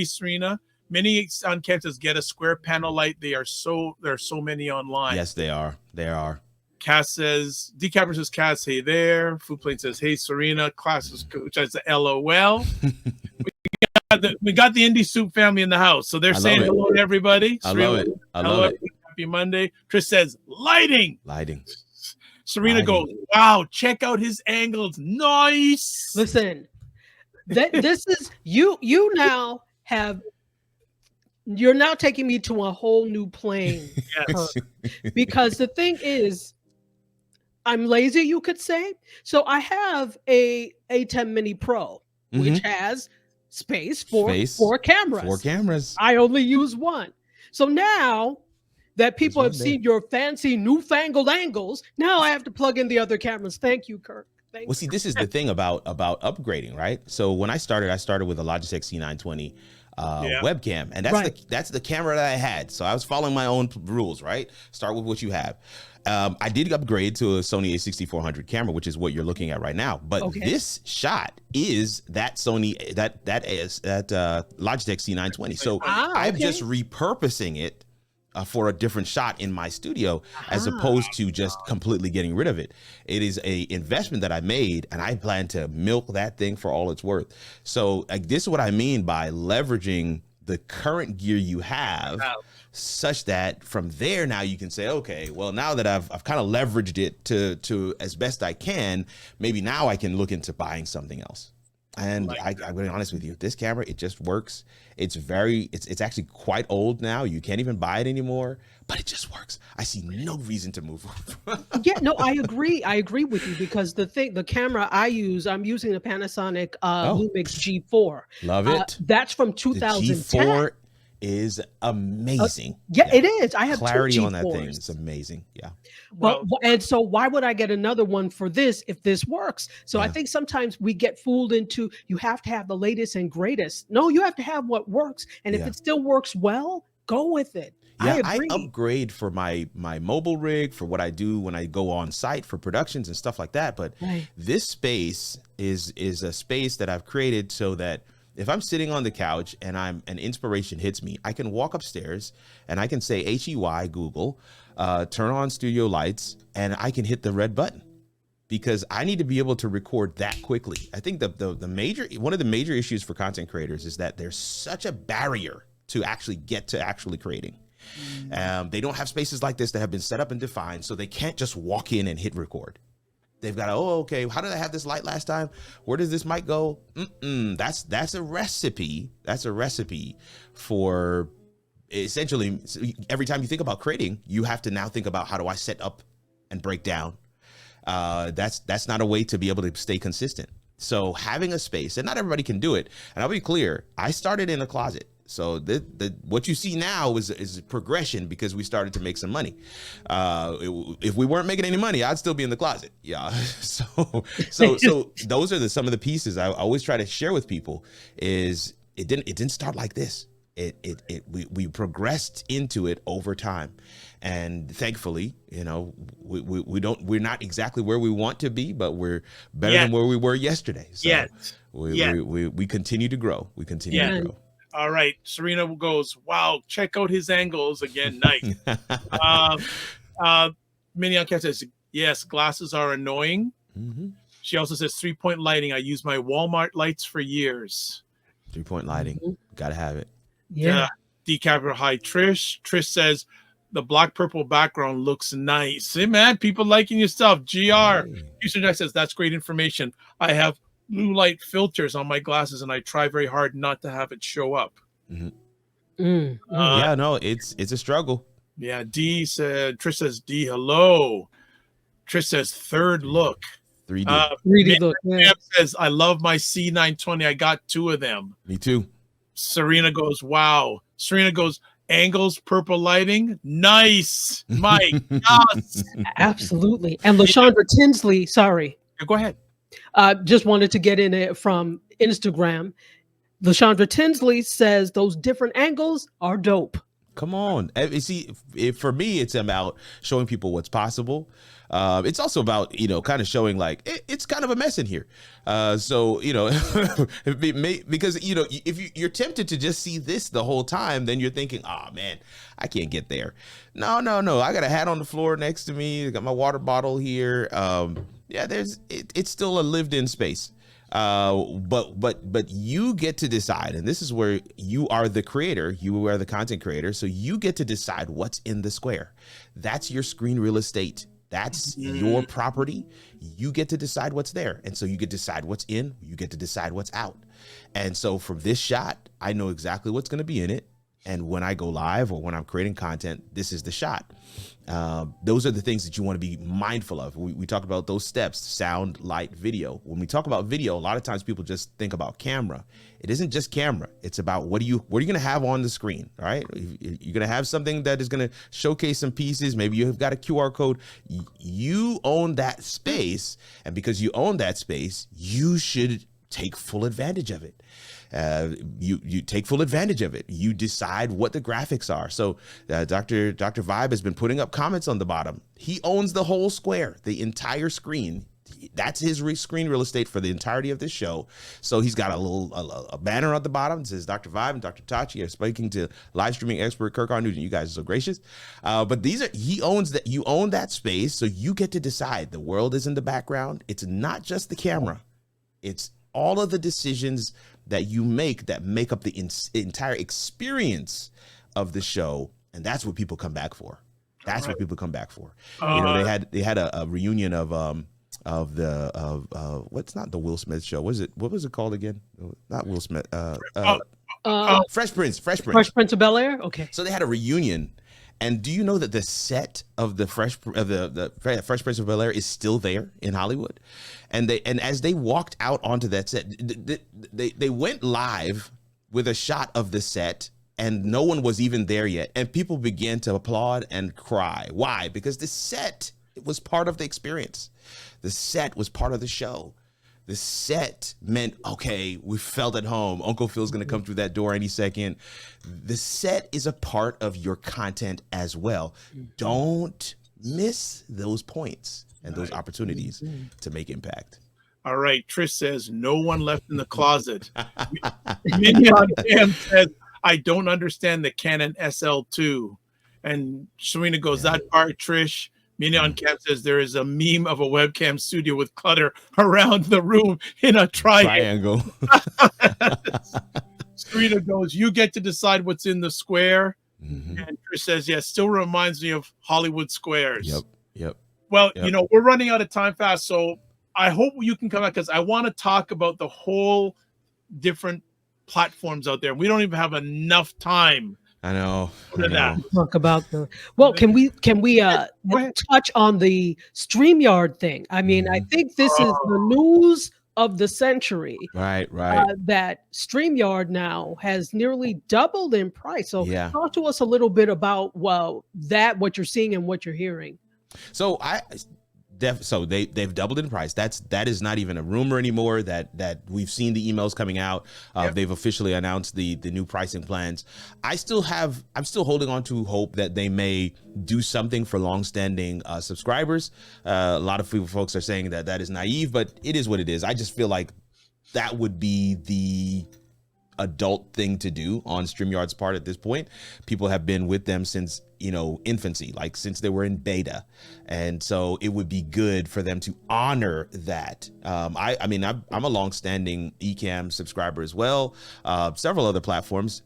Serena. Many on campus get a square panel light. There are so many online. Yes, they are. There are. Cass says, D. Cabri says, Cass, hey there. Food Plane says, hey, Serena. Classes coach says, LOL. We got the IndieSoup family in the house. So they're saying hello to everybody. I love it. Happy Monday. Trish says, lighting. Serena goes, wow, check out his angles. Nice. Listen, this is you're now taking me to a whole new plane. Yes. Because the thing is, I'm lazy, you could say. So I have a A10 Mini Pro, which has space for four cameras. 4 cameras. I only use one. So now that people have seen your fancy newfangled angles, now I have to plug in the other cameras. Thank you, Kirk. Well, see, this is the thing about upgrading, right? So when I started with a Logitech C920 webcam, and that's the camera that I had. So I was following my own rules, right? Start with what you have. I did upgrade to a Sony A6400 camera, which is what you're looking at right now. But this shot is that Sony that Logitech C920. So I'm just repurposing it for a different shot in my studio, as opposed to just completely getting rid of it. It is a investment that I made, and I plan to milk that thing for all it's worth. So this is what I mean by leveraging the current gear you have, such that from there now you can say, okay, well, now that I've kind of leveraged it to as best I can, maybe now I can look into buying something else. And I'm going to be honest with you, this camera, it just works. It's actually quite old now. You can't even buy it anymore, but it just works. I see no reason to move on. Yeah, no, I agree. I agree with you, because the camera I'm using the Panasonic Lumix G4. Love it. That's from 2010. The G4 is amazing. Yeah, it is. I have clarity two on that thing G4s. is amazing. Yeah. But and so why would I get another one for this if this works? So I Yeah. think sometimes we get fooled into you have to have the latest and greatest. No, you have to have what works. And if Yeah. it still works well, go with it. Yeah, I agree. upgrade for my mobile rig, for what I do when I go on site for productions and stuff like that. But Right. this space is a space that I've created so that if I'm sitting on the couch and an inspiration hits me, I can walk upstairs and I can say HEY Google, turn on studio lights, and I can hit the red button because I need to be able to record that quickly. I think one of the major issues for content creators is that there's such a barrier to actually creating. They don't have spaces like this that have been set up and defined, so they can't just walk in and hit record. They've got to, okay, how did I have this light last time? Where does this mic go? That's a recipe. That's a recipe for essentially every time you think about creating, you have to now think about how do I set up and break down. That's not a way to be able to stay consistent. So having a space, and not everybody can do it. And I'll be clear, I started in a closet. So what you see now is progression because we started to make some money. If we weren't making any money, I'd still be in the closet. Yeah. So those are some of the pieces I always try to share with people. Is it didn't start like this. We progressed into it over time, and thankfully, we're not exactly where we want to be, but we're better than where we were yesterday. So we continue to grow. We continue to grow. All right. Serena goes, wow, check out his angles again. Nice. Minion Cat says, yes, glasses are annoying. Mm-hmm. She also says 3-point lighting. I use my Walmart lights for years. 3-point lighting. Mm-hmm. Gotta have it. Yeah. Decapital High Trish. Trish says the black purple background looks nice. Hey man, people liking your stuff. GR. Hey. Houston Jack says that's great information. I have blue light filters on my glasses and I try very hard not to have it show up. Mm-hmm. Mm-hmm. No, it's a struggle. Yeah, Trish says D, hello. Trish says third look. 3D. 3D look. Yeah. Says I love my C920. I got 2 of them. Me too. Serena goes, wow. Serena goes, angles, purple lighting. Nice. Mike. Yes. Absolutely. And LaShondra Tinsley, sorry. Go ahead. Just wanted to get in it from Instagram. LaShondra Tinsley says those different angles are dope. Come on. You see, for me, it's about showing people what's possible. It's also about, kind of showing like it's kind of a mess in here. So, because, if you're tempted to just see this the whole time, then you're thinking, oh, man, I can't get there. No. I got a hat on the floor next to me. I got my water bottle here. It's still a lived in space. But you get to decide, and this is where you are the creator, you are the content creator, so you get to decide what's in the square. That's your screen real estate. That's your property. You get to decide what's there. And so you get to decide what's in, you get to decide what's out. And so from this shot, I know exactly what's going to be in it. And when I go live or when I'm creating content, this is the shot. Those are the things that you want to be mindful of. We talked about those steps: sound, light, video. When we talk about video, a lot of times people just think about camera. It isn't just camera. It's about what are you going to have on the screen, all right? You're going to have something that is going to showcase some pieces. Maybe you have got a QR code. You own that space. And because you own that space, you should take full advantage of it. You take full advantage of it. You decide what the graphics are. So Dr. Vibe has been putting up comments on the bottom. He owns the whole square, the entire screen. That's his screen real estate for the entirety of this show. So he's got a banner at the bottom that says Dr. Vibe and Dr. Tachi are speaking to live streaming expert Kirk Nugent. You guys are so gracious. But he owns that. You own that space, so you get to decide. The world is in the background. It's not just the camera. It's all of the decisions that you make that make up the entire experience of the show, and that's what people come back for. That's what people come back for. They had a reunion of what's not the Will Smith show? What was it called again? Not Will Smith. Fresh Prince. Fresh Prince of Bel-Air. Okay. So they had a reunion. And do you know that the set of the Fresh Prince of Bel-Air is still there in Hollywood? And as they walked out onto that set, they went live with a shot of the set and no one was even there yet. And people began to applaud and cry. Why? Because the set was part of the experience. The set was part of the show. The set meant, okay, we felt at home. Uncle Phil's going to come through that door any second. The set is a part of your content as well. Don't miss those points and those opportunities to make impact. All right. Trish says, no one left in the closet. Mignon Cam says, I don't understand the Canon SL2. And Serena goes, that part, Trish. Mignon Cam says there is a meme of a webcam studio with clutter around the room in a triangle. Serena goes, you get to decide what's in the square. And Trish says, yeah, still reminds me of Hollywood Squares. Yep. Well, you know, we're running out of time fast. So I hope you can come back because I want to talk about the whole different platforms out there. We don't even have enough time. I know. Talk about the Can we touch on the StreamYard thing? I mean, I think this is the news of the century. Right. That StreamYard now has nearly doubled in price. So talk to us a little bit about what you're seeing and what you're hearing. So they've doubled in price. That is not even a rumor anymore. That we've seen the emails coming out. They've officially announced the new pricing plans. I'm still holding on to hope that they may do something for longstanding subscribers. A lot of folks are saying that is naive, but it is what it is. I just feel like that would be the adult thing to do on StreamYard's part at this point. People have been with them since infancy, like since they were in beta, and so it would be good for them to honor that. I'm a long-standing Ecamm subscriber as well. Several other platforms,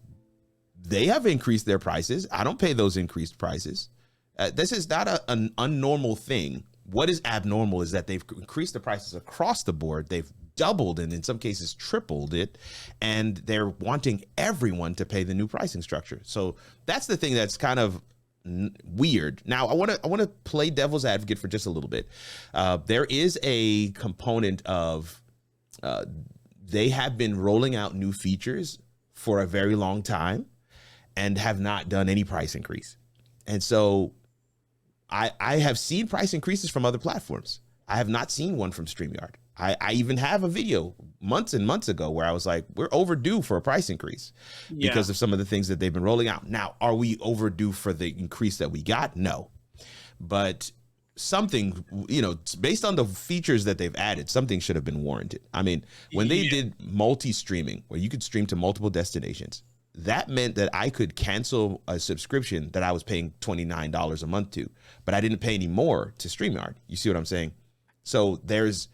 they have increased their prices. I don't pay those increased prices. This is not an unnormal thing. What is abnormal is that they've increased the prices across the board. They've doubled and in some cases tripled it, and they're wanting everyone to pay the new pricing structure. So that's the thing that's kind of weird. Now I want to play devil's advocate for just a little bit. There is a component of they have been rolling out new features for a very long time and have not done any price increase. And so I have seen price increases from other platforms. I have not seen one from StreamYard. I even have a video months and months ago where I was like, we're overdue for a price increase because of some of the things that they've been rolling out. Now, are we overdue for the increase that we got? No. But something, based on the features that they've added, something should have been warranted. I mean, when they did multi-streaming, where you could stream to multiple destinations, that meant that I could cancel a subscription that I was paying $29 a month to, but I didn't pay any more to StreamYard. You see what I'm saying? So there's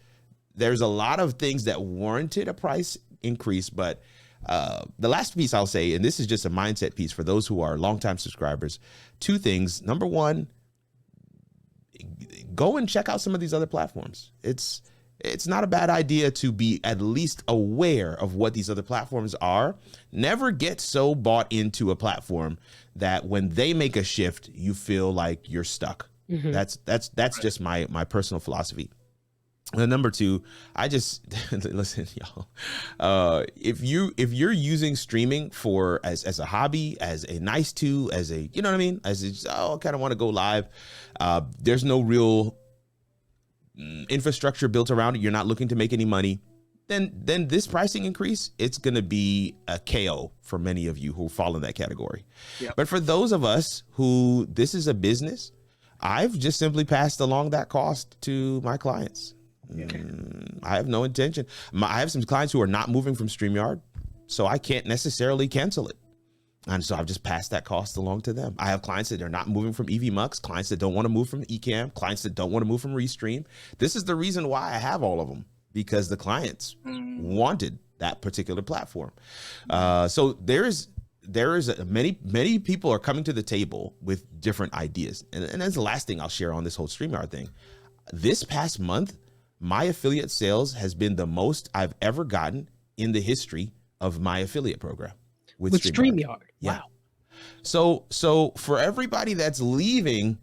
a lot of things that warranted a price increase, but the last piece I'll say, and this is just a mindset piece for those who are longtime subscribers, two things. Number one, go and check out some of these other platforms. It's not a bad idea to be at least aware of what these other platforms are. Never get so bought into a platform that when they make a shift, you feel like you're stuck. Mm-hmm. That's just my personal philosophy. And number two, I just listen, y'all. If you're using streaming as a hobby, as a nice to, as a I kind of want to go live. There's no real infrastructure built around it. You're not looking to make any money. Then this pricing increase, it's going to be a KO for many of you who fall in that category. Yep. But for those of us who this is a business, I've just simply passed along that cost to my clients. Okay. I have no intention. I have some clients who are not moving from StreamYard, so I can't necessarily cancel it. And so I've just passed that cost along to them. I have clients that are not moving from EVMux, clients that don't want to move from Ecamm, clients that don't want to move from Restream. This is the reason why I have all of them, because the clients wanted that particular platform. So there's many people are coming to the table with different ideas. And that's the last thing I'll share on this whole StreamYard thing. This past month, my affiliate sales has been the most I've ever gotten in the history of my affiliate program with StreamYard. Yeah. Wow. So for everybody that's leaving,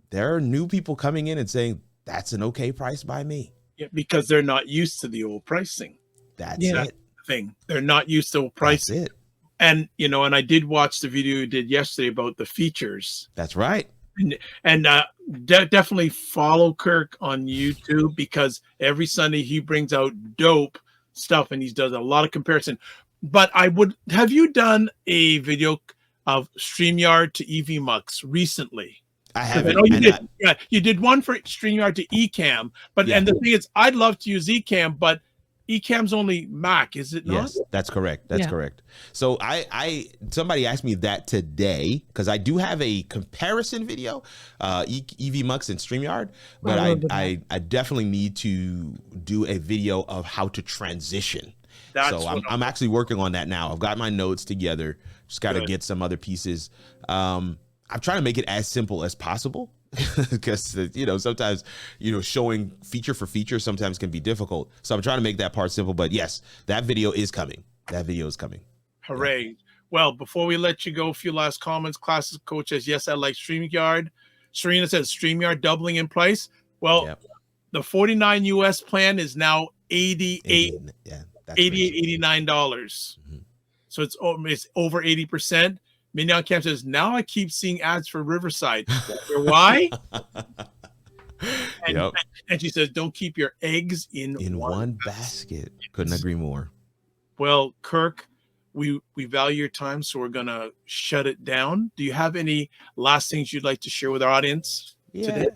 there are new people coming in and saying, that's an okay price by me. Yeah, because they're not used to the old pricing. That's it. Thing. They're not used to pricing. That's it. And and I did watch the video you did yesterday about the features. That's right. And definitely follow Kirk on YouTube, because every Sunday he brings out dope stuff and he does a lot of comparison. But have you done a video of StreamYard to EVMux recently? I 'Cause haven't. know you did. Yeah, you did one for StreamYard to Ecamm, but Yeah. and the thing is, I'd love to use Ecamm, but Ecamm's only Mac, is it not? Yes, that's correct. That's Yeah. correct. So somebody asked me that today, because I do have a comparison video, EVMux and StreamYard, but I definitely need to do a video of how to transition. So I'm actually working on that now. I've got my notes together. Just got to get some other pieces. I'm trying to make it as simple as possible, because sometimes showing feature for feature sometimes can be difficult. So I'm trying to make that part simple. But yes, that video is coming. Hooray. Yeah. Well, before we let you go, a few last comments. Classes coach says, yes, I like StreamYard. Serena says StreamYard doubling in price. Well, the $49 US plan is now $88, $89. Mm-hmm. So it's over 80%. Mignon Camp says, now I keep seeing ads for Riverside. Why? And she says, don't keep your eggs in one basket. Couldn't agree more. Well, Kirk, we value your time, so we're going to shut it down. Do you have any last things you'd like to share with our audience today?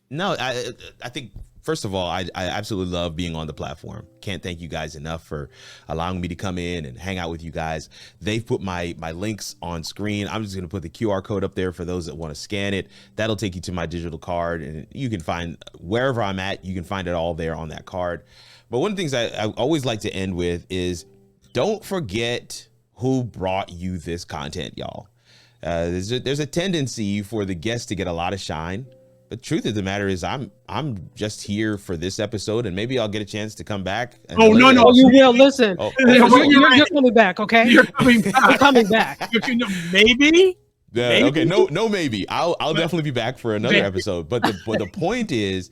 No, I think, first of all, I absolutely love being on the platform. Can't thank you guys enough for allowing me to come in and hang out with you guys. They've put my links on screen. I'm just going to put the QR code up there for those that want to scan it. That'll take you to my digital card, and you can find wherever I'm at, you can find it all there on that card. But one of the things I always like to end with is, don't forget who brought you this content, y'all. There's a tendency for the guests to get a lot of shine. But truth of the matter is, I'm just here for this episode, and maybe I'll get a chance to come back. No, you will. Listen, you're coming back, okay? You're coming back. You're coming back. Maybe. Yeah, okay, no, maybe. I'll definitely be back for another episode. But the point is,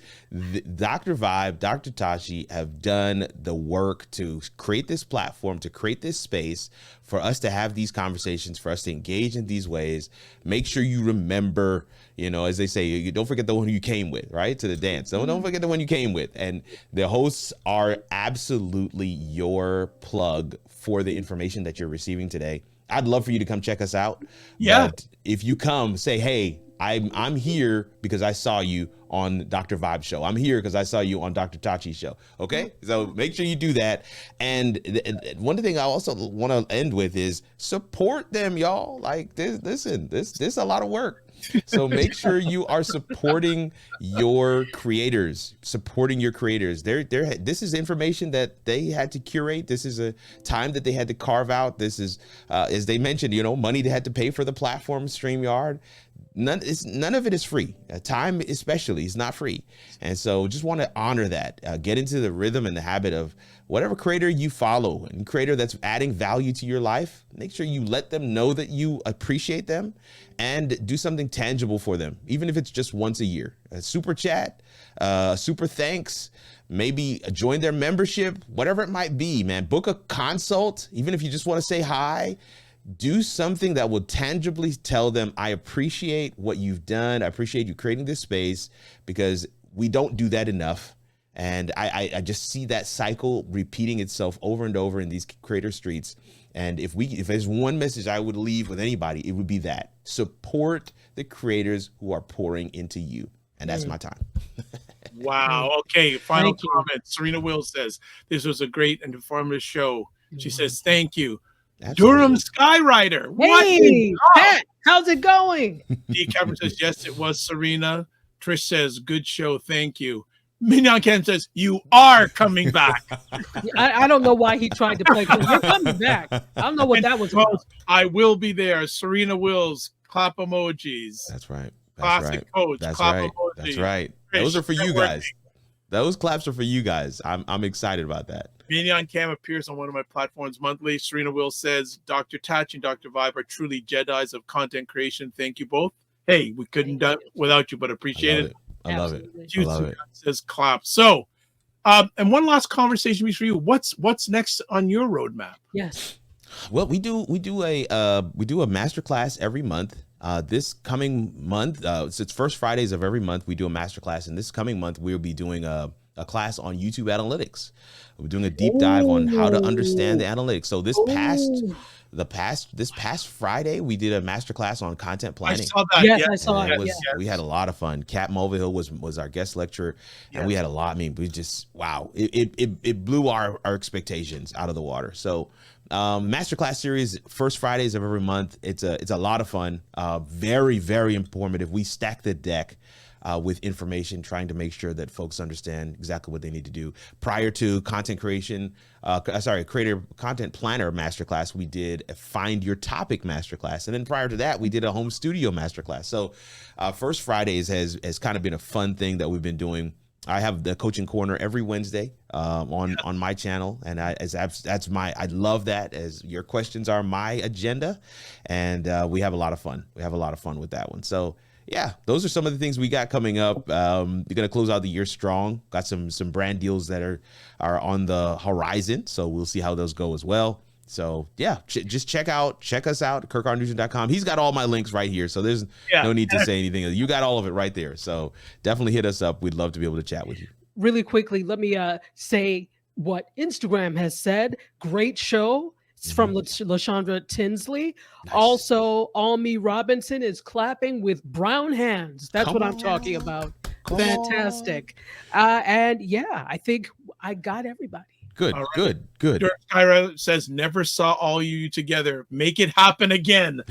Dr. Vibe, Dr. Tachi have done the work to create this platform, to create this space for us to have these conversations, for us to engage in these ways. Make sure you remember, as they say, you don't forget the one you came with, right? To the dance. Don't forget the one you came with. And the hosts are absolutely your plug for the information that you're receiving today. I'd love for you to come check us out. Yeah. But if you come, say, hey, I'm here because I saw you on Dr. Vibe show. I'm here because I saw you on Dr. Tachi's show. Okay. So make sure you do that. And one thing I also want to end with is support them, y'all. Like this is a lot of work. So make sure you are supporting your creators, This is information that they had to curate. This is a time that they had to carve out. This is, as they mentioned, money they had to pay for the platform, StreamYard. None of it is free. Time especially is not free. And so just want to honor that. Get into the rhythm and the habit of whatever creator you follow, and creator that's adding value to your life. Make sure you let them know that you appreciate them and do something tangible for them, even if it's just once a year. A super chat, super thanks, maybe join their membership, whatever it might be, man. Book a consult, even if you just want to say hi. Do something that will tangibly tell them, I appreciate what you've done. I appreciate you creating this space, because we don't do that enough. And I just see that cycle repeating itself over and over in these creator streets. And if there's one message I would leave with anybody, it would be that: support the creators who are pouring into you. And that's my time. Wow. Okay. Final comment. Serena Wills says, this was a great and informative show. She says, thank you. Absolutely. Durham Skyrider. Hey, Pat, how's it going? D. Cameron says, yes, it was Serena. Trish says, good show. Thank you. Mignon Ken says, you are coming back. I don't know why he tried to play. You're coming back. I don't know what that was about. I will be there. Serena Wills, clap emojis. That's right. Classic coach. That's clap right. emojis. That's right. Trish, those are for you guys. Those claps are for you guys. I'm excited about that. Mignon Cam appears on one of my platforms monthly. Serena Wills says, Dr. Tachi and Dr. Vibe are truly Jedis of content creation. Thank you both. Hey, we couldn't do it without you, but appreciate it. I love it. I love it. Says clap. So, and one last conversation for you. What's next on your roadmap? Yes. Well, we do a master class every month. This coming month, so it's first Fridays of every month. We do a master class, and this coming month we'll be doing a class on YouTube analytics. We're doing a deep dive on how to understand the analytics. So this past Friday, we did a master class on content I planning. saw that. Yes, Yeah, I saw And it. was Yeah. we had a lot of fun. Kat Mulvihill was our guest lecturer, and we Yes. had a lot. I mean, we just wow, it blew our expectations out of the water. So, masterclass series, first Fridays of every month. It's a lot of fun. Very very informative. We stack the deck. With information, trying to make sure that folks understand exactly what they need to do. Prior to content creation, creator content planner masterclass, we did a find your topic masterclass, and then prior to that, we did a home studio masterclass. So, first Fridays has kind of been a fun thing that we've been doing. I have the coaching corner every Wednesday on my channel, and I love that, as your questions are my agenda, and we have a lot of fun. We have a lot of fun with that one. So. Yeah, those are some of the things we got coming up. You're gonna close out the year strong. Got some brand deals that are on the horizon, so we'll see how those go as well. So yeah, just check us out, KirkRNugent.com. He's got all my links right here, so there's no need to say anything. You got all of it right there. So definitely hit us up. We'd love to be able to chat with you. Really quickly, let me say what Instagram has said. Great show. It's from LaShondra Tinsley. Nice. Also, Almi Robinson is clapping with brown hands. That's what I'm talking about. Fantastic. And yeah, I think I got everybody. Good, All right. good. George Kyra says, never saw all you together. Make it happen again.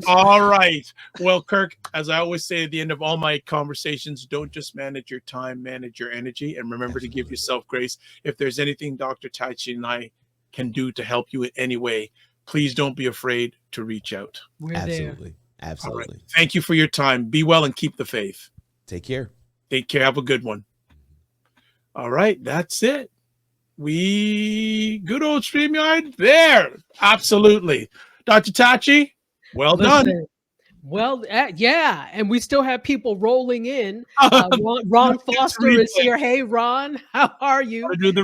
All right. Well, Kirk, as I always say at the end of all my conversations, don't just manage your time, manage your energy, and remember to give yourself grace. If there's anything Dr. Tachi and I can do to help you in any way, please don't be afraid to reach out. We're Absolutely. there. Absolutely. Right. Thank you for your time. Be well and keep the faith. Take care. Take care. Have a good one. All right, that's it. Good old StreamYard there. Absolutely. Dr. Tachi, well done. Well, yeah, and we still have people rolling in. Ron Foster is here. Hey, Ron, how are you? Got to do the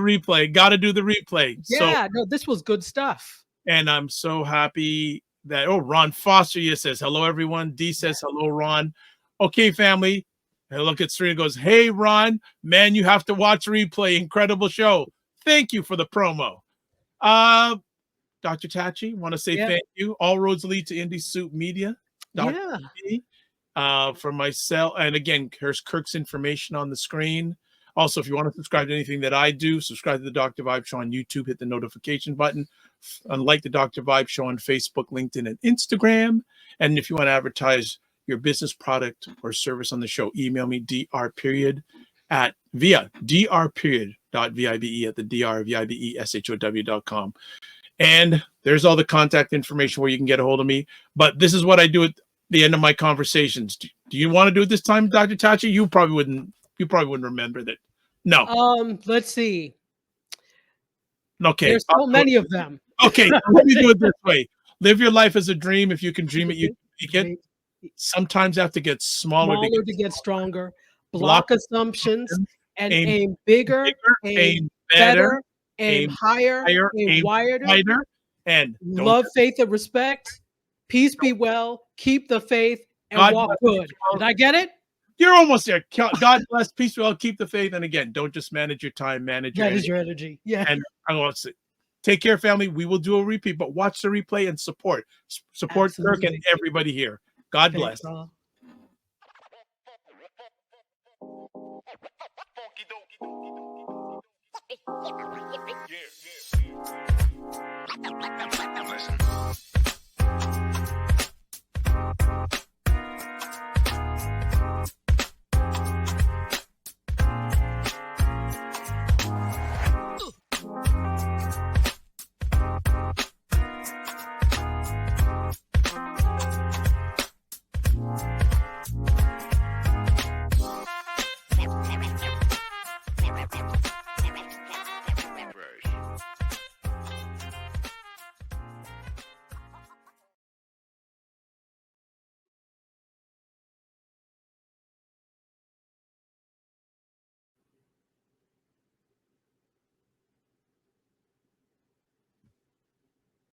replay. Yeah, no, this was good stuff. And I'm so happy that, Ron Foster says, hello, everyone. D says, hello, Ron. Okay, family. And look at Serena goes, hey, Ron, man, you have to watch replay. Incredible show. Thank you for the promo. Dr. Tachi, want to say thank you. All roads lead to IndieSoup Media. For myself. And again, here's Kirk's information on the screen. Also, if you want to subscribe to anything that I do, subscribe to the Dr. Vibe Show on YouTube, hit the notification button, and like the Dr. Vibe Show on Facebook, LinkedIn, and Instagram. And if you want to advertise your business product or service on the show, email me dr.vibe at the drvibeshow.com. And there's all the contact information where you can get a hold of me. But this is what I do at the end of my conversations. Do you want to do it this time, Dr. Tachi? You probably wouldn't remember that. No. Let's see. Okay. There's so many of them. Okay. Let me do it this way. Live your life as a dream. If you can dream it, you can make it. Sometimes have to get smaller to get stronger. Block assumptions and aim bigger, aim better, aim higher, aim wider, and love, faith, and respect. Peace be well. Keep the faith and walk good. Did I get it? You're almost there. God bless, peace be well, keep the faith, and again, don't just manage your time, manage your energy. Yeah. And I want to say, take care, family. We will do a repeat, but watch the replay and support Kirk and everybody here. God bless. Thanks,